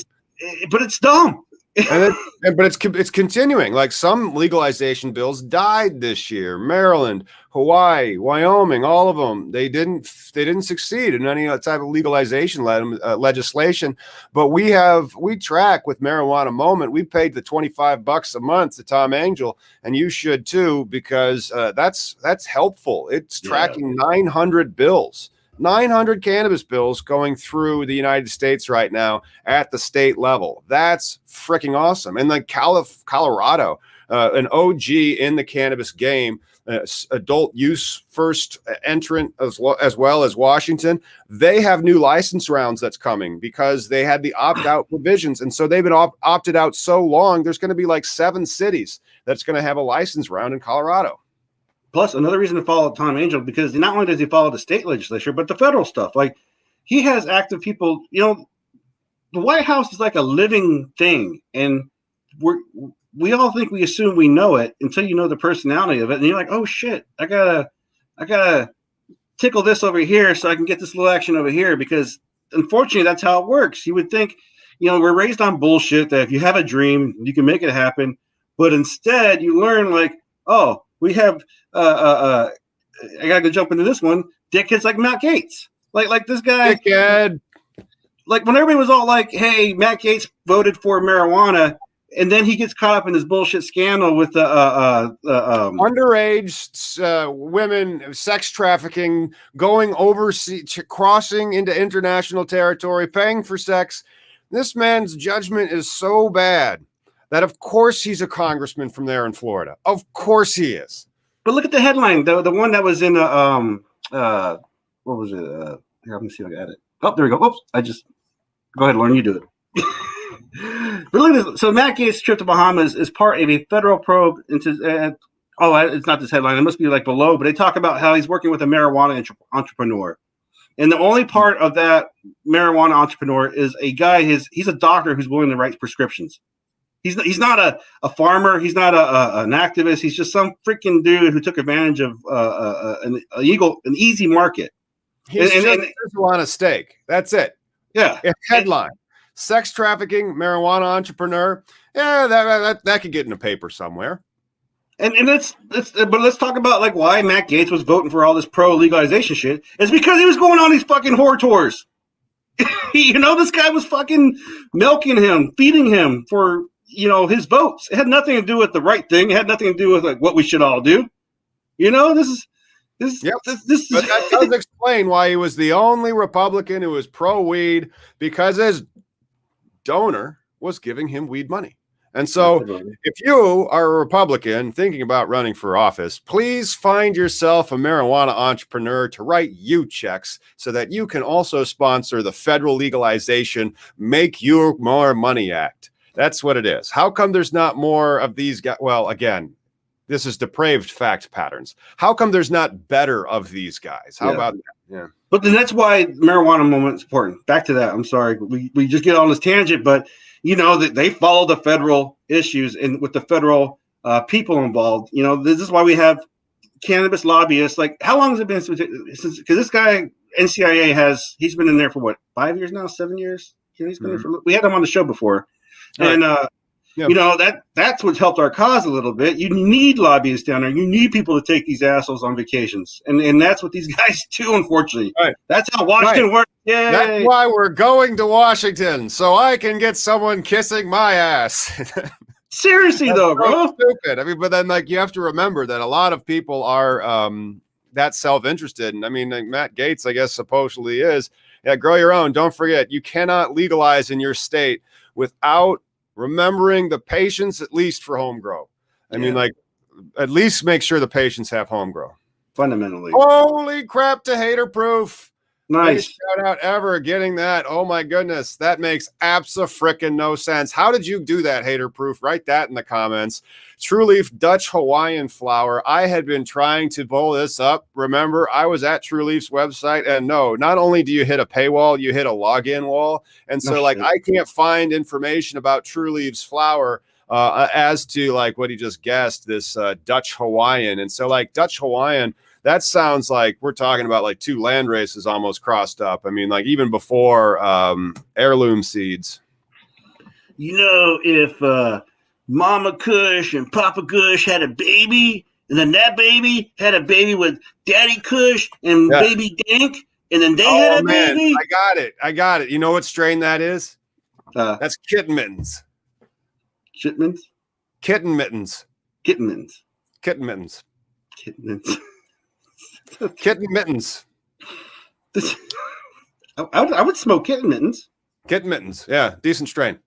but it's dumb. But it's continuing. Like some legalization bills died this year. Maryland, Hawaii, Wyoming, all of them. They didn't succeed in any type of legalization legislation. But we track with Marijuana Moment. We paid the $25 a month to Tom Angel, and you should too, because that's helpful. It's tracking 900 bills. 900 cannabis bills going through the United States right now at the state level. That's freaking awesome. And then Colorado, an OG in the cannabis game, adult use first entrant as well as Washington. They have new license rounds that's coming because they had the opt-out provisions. And so they've been opted out so long, there's going to be like 7 cities that's going to have a license round in Colorado. Plus, another reason to follow Tom Angel, because not only does he follow the state legislature, but the federal stuff. Like, he has active people. You know, the White House is like a living thing, and we all think we assume we know it until you know the personality of it, and you're like, oh shit, I gotta tickle this over here so I can get this little action over here, because unfortunately that's how it works. You would think, you know, we're raised on bullshit that if you have a dream, you can make it happen, but instead you learn like, oh, we have I gotta jump into this one. Dickheads like Matt Gaetz, like this guy. Dickhead. Like when everybody was all like, "Hey, Matt Gaetz voted for marijuana," and then he gets caught up in this bullshit scandal with the underage women, sex trafficking, going overseas, crossing into international territory, paying for sex. This man's judgment is so bad that, of course, he's a congressman from there in Florida. Of course, he is. But look at the headline, the one that was in what was it? Here, let me see if I got it. Oh, there we go. Oops, go ahead, Lauren, you do it. But look at this. So Matt Gaetz' trip to Bahamas is part of a federal probe into. It's not this headline. It must be like below. But they talk about how he's working with a marijuana entrepreneur, and the only part of that marijuana entrepreneur is a guy. He's a doctor who's willing to write prescriptions. He's not a farmer. He's not an activist. He's just some freaking dude who took advantage of an easy market. He's just on a stake. That's it. Yeah. Headline: sex trafficking, marijuana entrepreneur. Yeah, that could get in a paper somewhere. But let's talk about like why Matt Gaetz was voting for all this pro legalization shit. It's because he was going on these fucking whore tours. You know, this guy was fucking milking him, feeding him for, you know, his votes. It had nothing to do with the right thing. It had nothing to do with like what we should all do. You know, this is. But that does explain why he was the only Republican who was pro weed, because his donor was giving him weed money. And so if you are a Republican thinking about running for office, please find yourself a marijuana entrepreneur to write you checks so that you can also sponsor the federal legalization, Make You More Money Act. That's what it is. How come there's not more of these guys? Well, again, this is depraved fact patterns. How come there's not better of these guys? How about that? Yeah. But then that's why Marijuana Moment is important. Back to that. I'm sorry. We just get on this tangent, but you know that they follow the federal issues and with the federal people involved. You know, this is why we have cannabis lobbyists. Like, how long has it been since? Because this guy NCIA he's been in there for what, 5 years now, 7 years? He's been there for. We had him on the show before, and Yeah. You know, that's what's helped our cause a little bit. You need lobbyists down there. You need people to take these assholes on vacations. And that's what these guys do, unfortunately. Right. That's how Washington works. Yay. That's why we're going to Washington, so I can get someone kissing my ass. Seriously, though, bro. Stupid. I mean, but then, like, you have to remember that a lot of people are that self-interested. And I mean, like Matt Gaetz, I guess, supposedly is. Yeah, grow your own. Don't forget, you cannot legalize in your state without remembering the patients, at least for home grow. I mean, like, at least make sure the patients have home grow. Fundamentally. Holy crap to hater proof. Nice. Shout out ever getting that. Oh my goodness. That makes abso-frickin' no sense. How did you do that, hater proof? Write that in the comments. True Leaf Dutch Hawaiian flower. I had been trying to pull this up. Remember, I was at True Leaf's website, and no, not only do you hit a paywall, you hit a login wall. And so, I can't find information about True Leaf's flower as to, like, what he just guessed, this Dutch Hawaiian. And so, like, Dutch Hawaiian, that sounds like we're talking about like two land races almost crossed up. I mean, like, even before heirloom seeds. You know, if Mama Kush and Papa Kush had a baby, and then that baby had a baby with Daddy Kush and Baby Dank, and then they had a baby. I got it. You know what strain that is? That's kitten mittens. Shipments? Kitten mittens. Kitten mittens. Kitten mittens. Kitten mittens. Kitten mittens. I would smoke kitten mittens. Kitten mittens. Yeah, decent strain.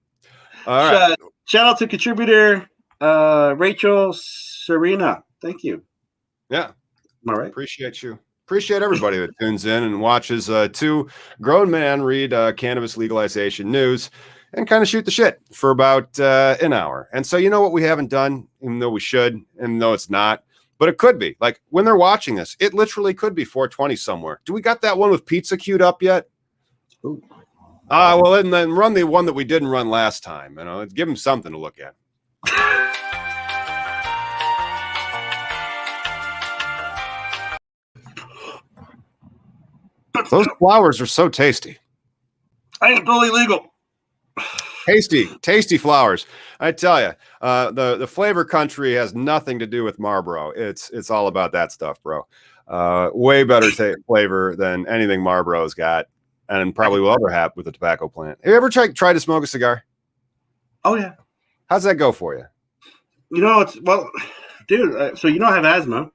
All right. Shout out to contributor Rachel Serena. Thank you. Yeah. All right. Appreciate you. Appreciate everybody that tunes in and watches two grown men read cannabis legalization news and kind of shoot the shit for about an hour. And so, you know what we haven't done, even though we should, and though it's not, but it could be. Like, when they're watching this, it literally could be 420 somewhere. Do we got that one with pizza queued up yet? Ooh. Well, and then run the one that we didn't run last time. You know, give them something to look at. Those flowers are so tasty. I ain't totally legal. Tasty flowers. I tell you, the flavor country has nothing to do with Marlboro. It's all about that stuff, bro. Way better flavor than anything Marlboro's got, and probably will ever have with a tobacco plant. Have you ever tried to smoke a cigar? Oh yeah. How's that go for you? You know, dude. So you know I have asthma.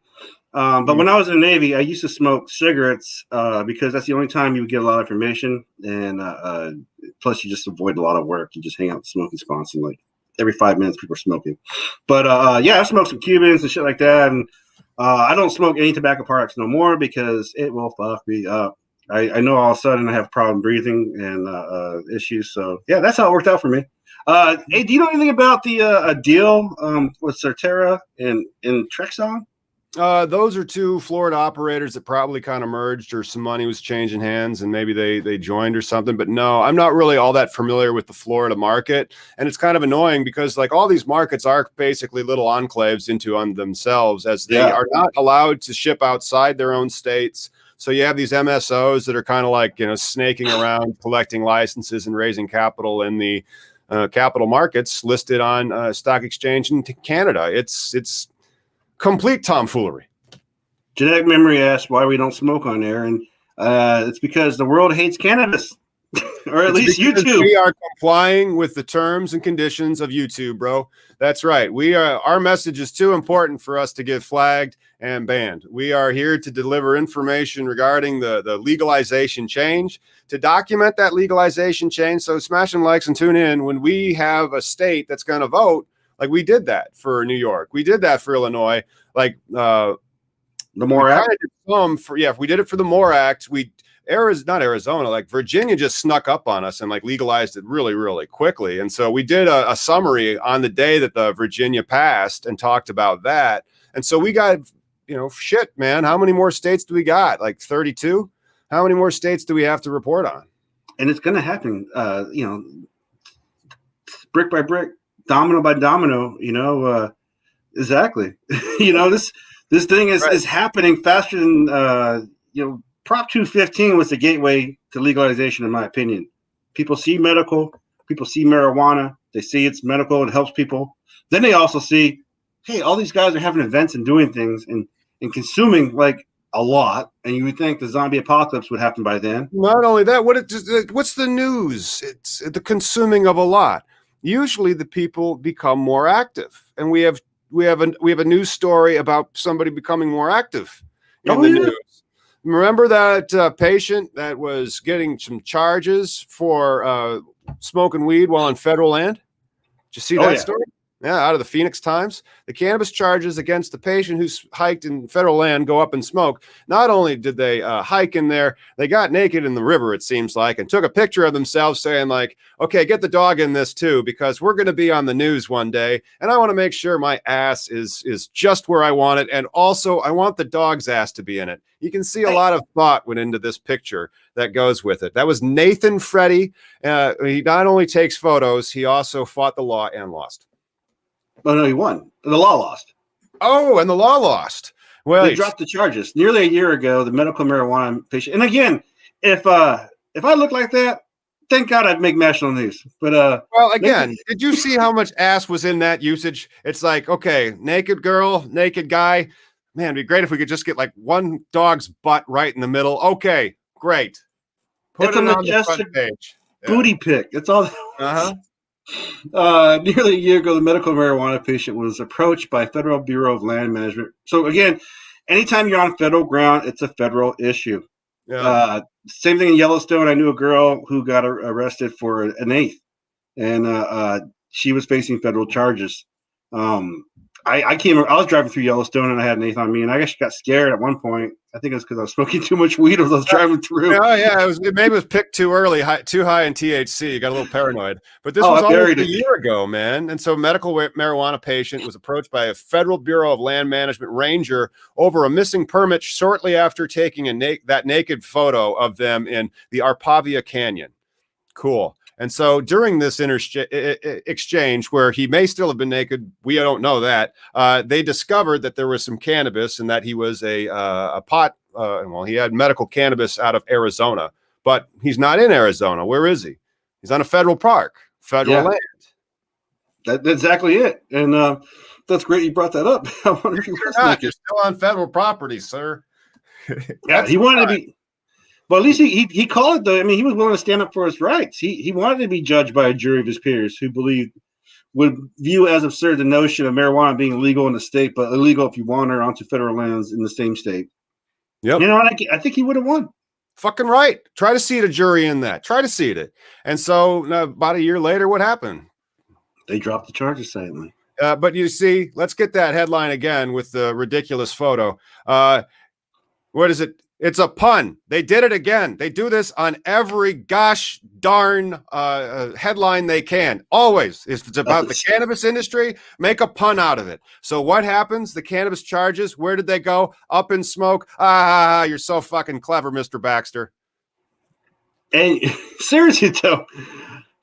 But when I was in the Navy, I used to smoke cigarettes because that's the only time you would get a lot of information, and plus you just avoid a lot of work. You just hang out with smoking spots, and like every 5 minutes people are smoking. But yeah, I smoked some Cubans and shit like that, and I don't smoke any tobacco products no more because it will fuck me up. I know all of a sudden I have problem breathing and issues. So yeah, that's how it worked out for me. Hey, do you know anything about the a deal with Certera and Trexon? Those are two Florida operators that probably kind of merged, or some money was changing hands and maybe they joined or something. But no, I'm not really all that familiar with the Florida market. And it's kind of annoying because like all these markets are basically little enclaves on themselves, as they are not allowed to ship outside their own states. So you have these MSOs that are kind of like, you know, snaking around, collecting licenses and raising capital in the capital markets listed on stock exchange in Canada. It's complete tomfoolery. Genetic Memory asks why we don't smoke on air, and it's because the world hates cannabis, or at least YouTube. We are complying with the terms and conditions of YouTube, bro. That's right. Our message is too important for us to get flagged and banned. We are here to deliver information regarding the legalization change, to document that legalization change. So smash some likes and tune in when we have a state that's going to vote. Like we did that for New York. We did that for Illinois. Like the MORE Act. If we did it for the MORE Act, not Arizona, like Virginia just snuck up on us and like legalized it really, really quickly. And so we did a summary on the day that the Virginia passed and talked about that. And so we got, shit, man, how many more states do we got? Like 32? How many more states do we have to report on? And it's going to happen, brick by brick, domino by domino, exactly. This thing is happening faster than, Prop 215 was the gateway to legalization, in my opinion. People see medical, people see marijuana, They see it's medical, it helps people. Then they also see, hey, all these guys are having events and doing things and consuming like a lot. And you would think the zombie apocalypse would happen by then. Not only that, what's the news? It's the consuming of a lot. Usually the people become more active, and we have a news story about somebody becoming more active in the news. Remember that patient that was getting some charges for smoking weed while on federal land? Did you see that story? Yeah, out of the Phoenix Times. The cannabis charges against the patient who's hiked in federal land go up in smoke. Not only did they hike in there, they got naked in the river, it seems like, and took a picture of themselves saying like, okay, get the dog in this too, because we're going to be on the news one day. And I want to make sure my ass is just where I want it. And also I want the dog's ass to be in it. You can see a lot of thought went into this picture that goes with it. That was Nathan Freddy. He not only takes photos, he also fought the law and lost. Oh, no, he won. The law lost. Oh, and the law lost. Well, they dropped the charges nearly a year ago. The medical marijuana patient. And again, if I look like that, thank God I'd make national news. But well, again, did you see how much ass was in that usage? It's like, okay, naked girl, naked guy. Man, it'd be great if we could just get like one dog's butt right in the middle. Okay, great. Put it on the front page. Booty pic. It's all. Nearly a year ago, the medical marijuana patient was approached by Federal Bureau of Land Management. So again, anytime you're on federal ground, it's a federal issue. Yeah. Same thing in Yellowstone. I knew a girl who got arrested for an eighth, and she was facing federal charges. I was driving through Yellowstone and I had an eighth on me, and I actually got scared at one point. I think it was because I was smoking too much weed as I was driving through. Yeah, maybe it was picked too early, too high in THC. You got a little paranoid. But this was almost a year ago, man. And so, a medical marijuana patient was approached by a Federal Bureau of Land Management ranger over a missing permit shortly after taking that naked photo of them in the Arpavia Canyon. Cool. And so during this exchange, where he may still have been naked, we don't know that, they discovered that there was some cannabis and that he was a pot. Well, he had medical cannabis out of Arizona, but he's not in Arizona. Where is he? He's on a federal park, federal land. That's exactly it. And that's great you brought that up. I wonder if you're still on federal property, sir. Yeah, he wanted to be. Well, at least he called it, though. I mean, he was willing to stand up for his rights. He wanted to be judged by a jury of his peers who would view as absurd the notion of marijuana being legal in the state, but illegal if you wander onto federal lands in the same state. Yep. You know, and I think he would have won. Fucking right. Try to seat a jury in that. Try to seat it. And so about a year later, what happened? They dropped the charges silently. But you see, let's get that headline again with the ridiculous photo. What is it? It's a pun. They did it again. They do this on every gosh darn headline they can. Always. If it's about the cannabis industry, make a pun out of it. So what happens? The cannabis charges, where did they go? Up in smoke. You're so fucking clever, Mr. Baxter. And seriously, though.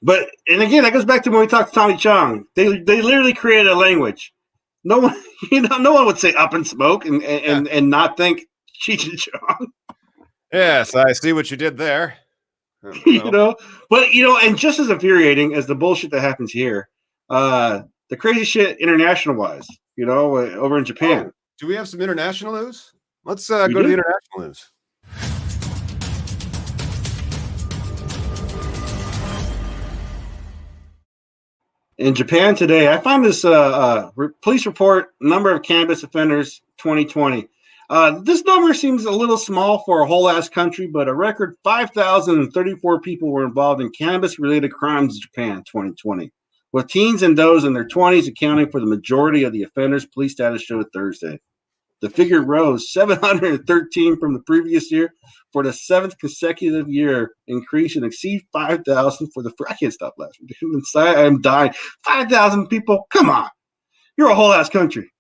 And again, that goes back to when we talked to Tommy Chong. They literally created a language. No one would say up in smoke and not think Cheech and Chong. Yes, I see what you did there. And just as infuriating as the bullshit that happens here, the crazy shit international wise, over in Japan. Oh, do we have some international news? Let's go to the international news. In Japan today, I found this police report, number of cannabis offenders 2020. This number seems a little small for a whole ass country, but a record 5,034 people were involved in cannabis-related crimes in Japan 2020, with teens and those in their 20s accounting for the majority of the offenders, police data showed Thursday. The figure rose 713 from the previous year for the seventh consecutive year increase and exceed 5,000 for the I can't stop laughing. I am dying. 5,000 people? Come on. You're a whole ass country.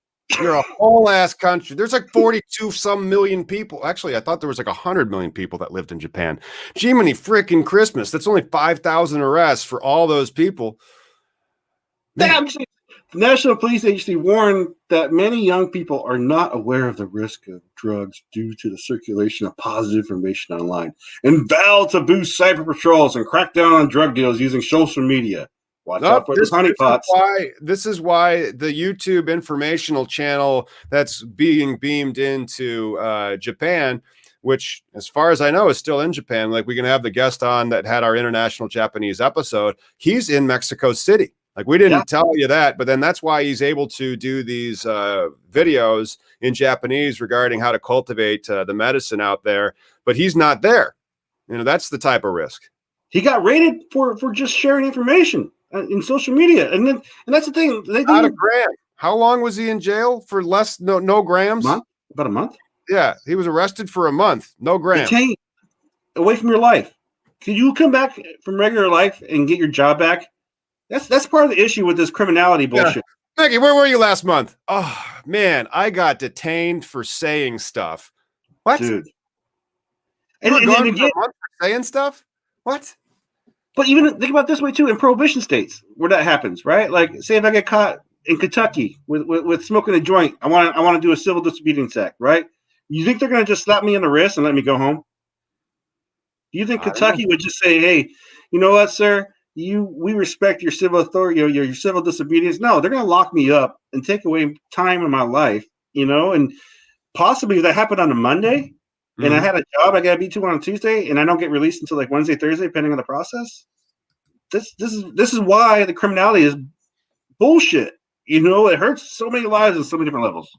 You're a whole ass country. There's like 42 some million people. Actually, I thought there was like 100 million people that lived in Japan. Jiminy freaking Christmas. That's only 5,000 arrests for all those people. The National Police Agency warned that many young people are not aware of the risk of drugs due to the circulation of positive information online and vowed to boost cyber patrols and crack down on drug deals using social media. Watch out for those honeypots. This is why the YouTube informational channel that's being beamed into Japan, which, as far as I know, is still in Japan. Like, we can have the guest on that had our international Japanese episode. He's in Mexico City. Like, we didn't tell you that, but then that's why he's able to do these videos in Japanese regarding how to cultivate the medicine out there. But he's not there. You know, that's the type of risk. He got raided for just sharing information in social media, and that's the thing. Not a gram. How long was he in jail for? No grams. About a month. Yeah, he was arrested for a month. No grams. Detained, away from your life. Can you come back from regular life and get your job back? That's part of the issue with this criminality bullshit. Yeah. Nikki, where were you last month? Oh man, I got detained for saying stuff. What, dude? You were gone for a month for saying stuff? What? But even think about it this way too, in prohibition states where that happens, right? Like, say if I get caught in Kentucky with smoking a joint, I want to do a civil disobedience act, right? You think they're going to just slap me on the wrist and let me go home? Do you think Kentucky would just say, "Hey, you know what, sir? We respect your civil authority, your civil disobedience"? No, they're going to lock me up and take away time in my life, you know. And possibly if that happened on a Monday, and I had a job I got to be to on a Tuesday, and I don't get released until like Wednesday, Thursday, depending on the process. This is why the criminality is bullshit. You know, it hurts so many lives on so many different levels.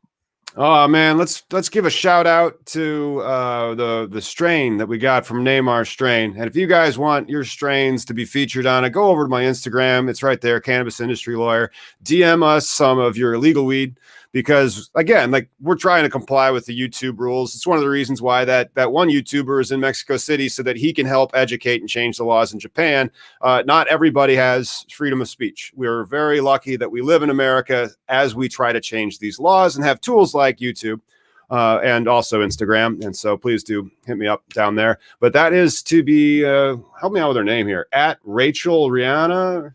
Oh man, let's give a shout out to the strain that we got from Neymar Strain. And if you guys want your strains to be featured on it, go over to my Instagram. It's right there, Cannabis Industry Lawyer. DM us some of your illegal weed, because again, like, we're trying to comply with the YouTube rules. It's one of the reasons why that one YouTuber is in Mexico City, so that he can help educate and change the laws in Japan. Not everybody has freedom of speech. We're very lucky that we live in America as we try to change these laws and have tools like YouTube and also Instagram. And so please do hit me up down there. But that is to be, help me out with her name here, at Rachel Rihanna,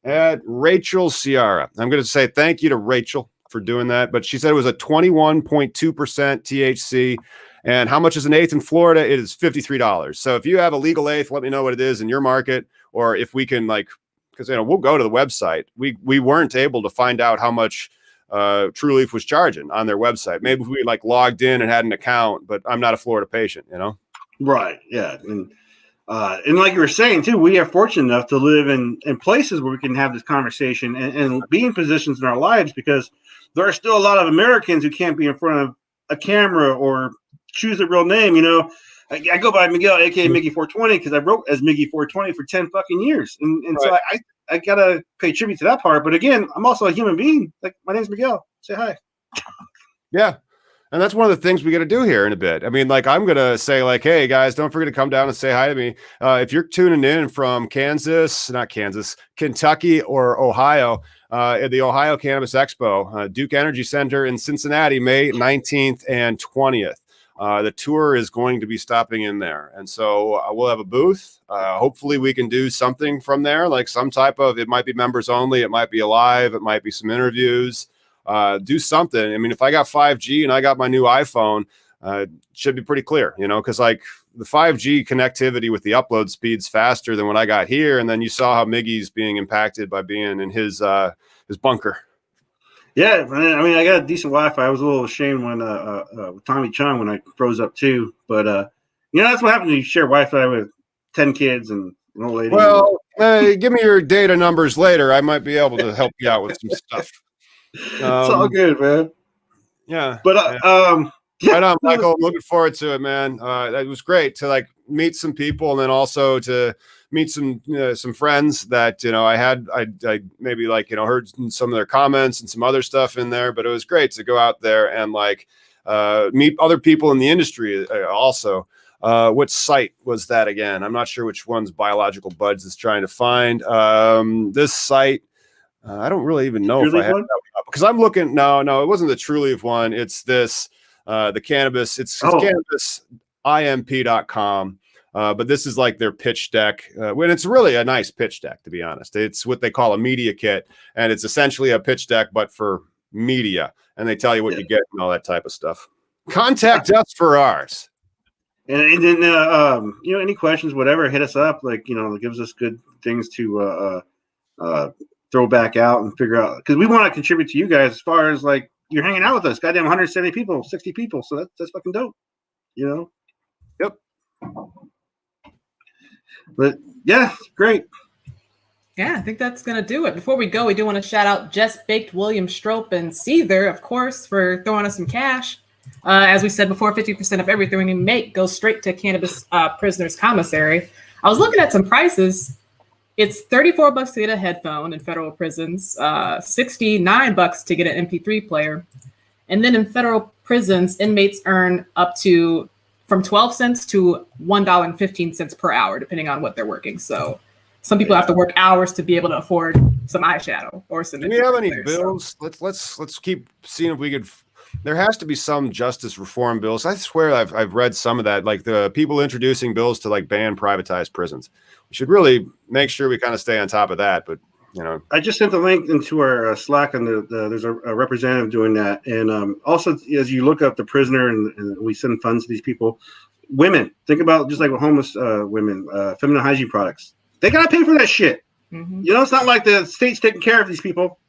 at Rachel Ciara. I'm going to say thank you to Rachel for doing that, but she said it was a 21.2% THC. And how much is an eighth in Florida? It is $53. So if you have a legal eighth, let me know what it is in your market, or if we can, like, because we'll go to the website. We weren't able to find out how much True Leaf was charging on their website. Maybe if we logged in and had an account, but I'm not a Florida patient, you know. Right. Yeah. And like you were saying too, we are fortunate enough to live in places where we can have this conversation and be in positions in our lives, because there are still a lot of Americans who can't be in front of a camera or choose a real name. You know, I go by Miguel, aka Miggy 420, because I wrote as Miggy 420 for 10 fucking years, and right. So I gotta pay tribute to that part. But again, I'm also a human being. Like, my name's Miguel. Say hi. Yeah. And that's one of the things we got to do here in a bit. I mean, like, I'm going to say, like, hey, guys, don't forget to come down and say hi to me. If you're tuning in from Kentucky or Ohio, at the Ohio Cannabis Expo, Duke Energy Center in Cincinnati, May 19th and 20th. The tour is going to be stopping in there. And so we'll have a booth. Hopefully we can do something from there, like some type of, it might be members only, it might be a live, it might be some interviews. Do something. I mean, if I got 5G and I got my new iPhone, it should be pretty clear, you know, because like the 5G connectivity with the upload speed's faster than what I got here. And then you saw how Miggy's being impacted by being in his bunker. Yeah, I mean, I got a decent Wi-Fi. I was a little ashamed when with Tommy Chung when I froze up too. But you know, that's what happens when you share Wi-Fi with 10 kids and an old lady. Well, give me your data numbers later. I might be able to help you out with some stuff. It's all good, man. Yeah, but right on, Michael. I'm looking forward to it, man. It was great to like meet some people, and then also to meet some friends that, you know, I maybe, like, you know, heard some of their comments and some other stuff in there, but it was great to go out there and like meet other people in the industry also. What site was that again? I'm not sure which one's Biological Buds is trying to find. This site. I don't really even know if I have that up, because I'm looking. No, it wasn't the True Leaf one. It's this, the Cannabis. It's cannabisimp.com. But this is like their pitch deck. When it's really a nice pitch deck, to be honest. It's what they call a media kit, and it's essentially a pitch deck, but for media. And they tell you what you get and all that type of stuff. Contact us for ours. And then, you know, any questions, whatever, hit us up. Like, you know, it gives us good things to throw back out and figure out, because we want to contribute to you guys as far as like you're hanging out with us. Goddamn, 170 people, 60 people. So that's fucking dope. You know. Yep. But yeah, great. Yeah, I think that's going to do it. Before we go, we do want to shout out Just Baked, William Strope, and Seether, of course, for throwing us some cash. As we said before, 50% of everything we make goes straight to cannabis prisoners' commissary. I was looking at some prices. It's $34 to get a headphone in federal prisons, $69 to get an MP3 player. And then in federal prisons, inmates earn up to from 12 cents to $1.15 per hour, depending on what they're working. So some people have to work hours to be able to afford some eyeshadow or some. Do we have any bills? So. Let's keep seeing if we could. There has to be some justice reform bills. I swear I've read some of that, like the people introducing bills to like ban privatized prisons. We should really make sure we kind of stay on top of that. But you know, I just sent the link into our Slack, and there's a representative doing that. And also, as you look up the prisoner and we send funds to these people, women, think about just like with homeless women, feminine hygiene products. They got to pay for that shit. Mm-hmm. You know, it's not like the state's taking care of these people.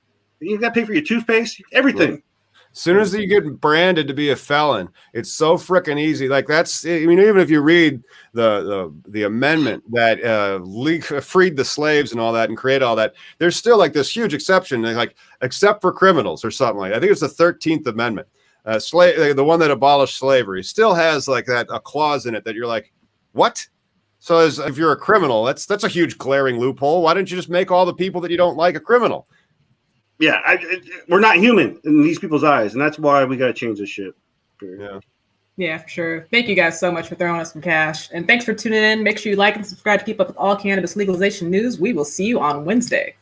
You got to pay for your toothpaste, everything. Right. As soon as you get branded to be a felon, it's so freaking easy. Like that's, I mean, even if you read the amendment that freed the slaves and all that and created all that, there's still like this huge exception, like except for criminals or something like that. I think it's the 13th Amendment. The one that abolished slavery still has like that a clause in it that you're like, what? So if you're a criminal, that's a huge glaring loophole. Why don't you just make all the people that you don't like a criminal? Yeah, we're not human in these people's eyes, and that's why we got to change this shit. Yeah, for sure. Thank you guys so much for throwing us some cash. And thanks for tuning in. Make sure you like and subscribe to keep up with all cannabis legalization news. We will see you on Wednesday.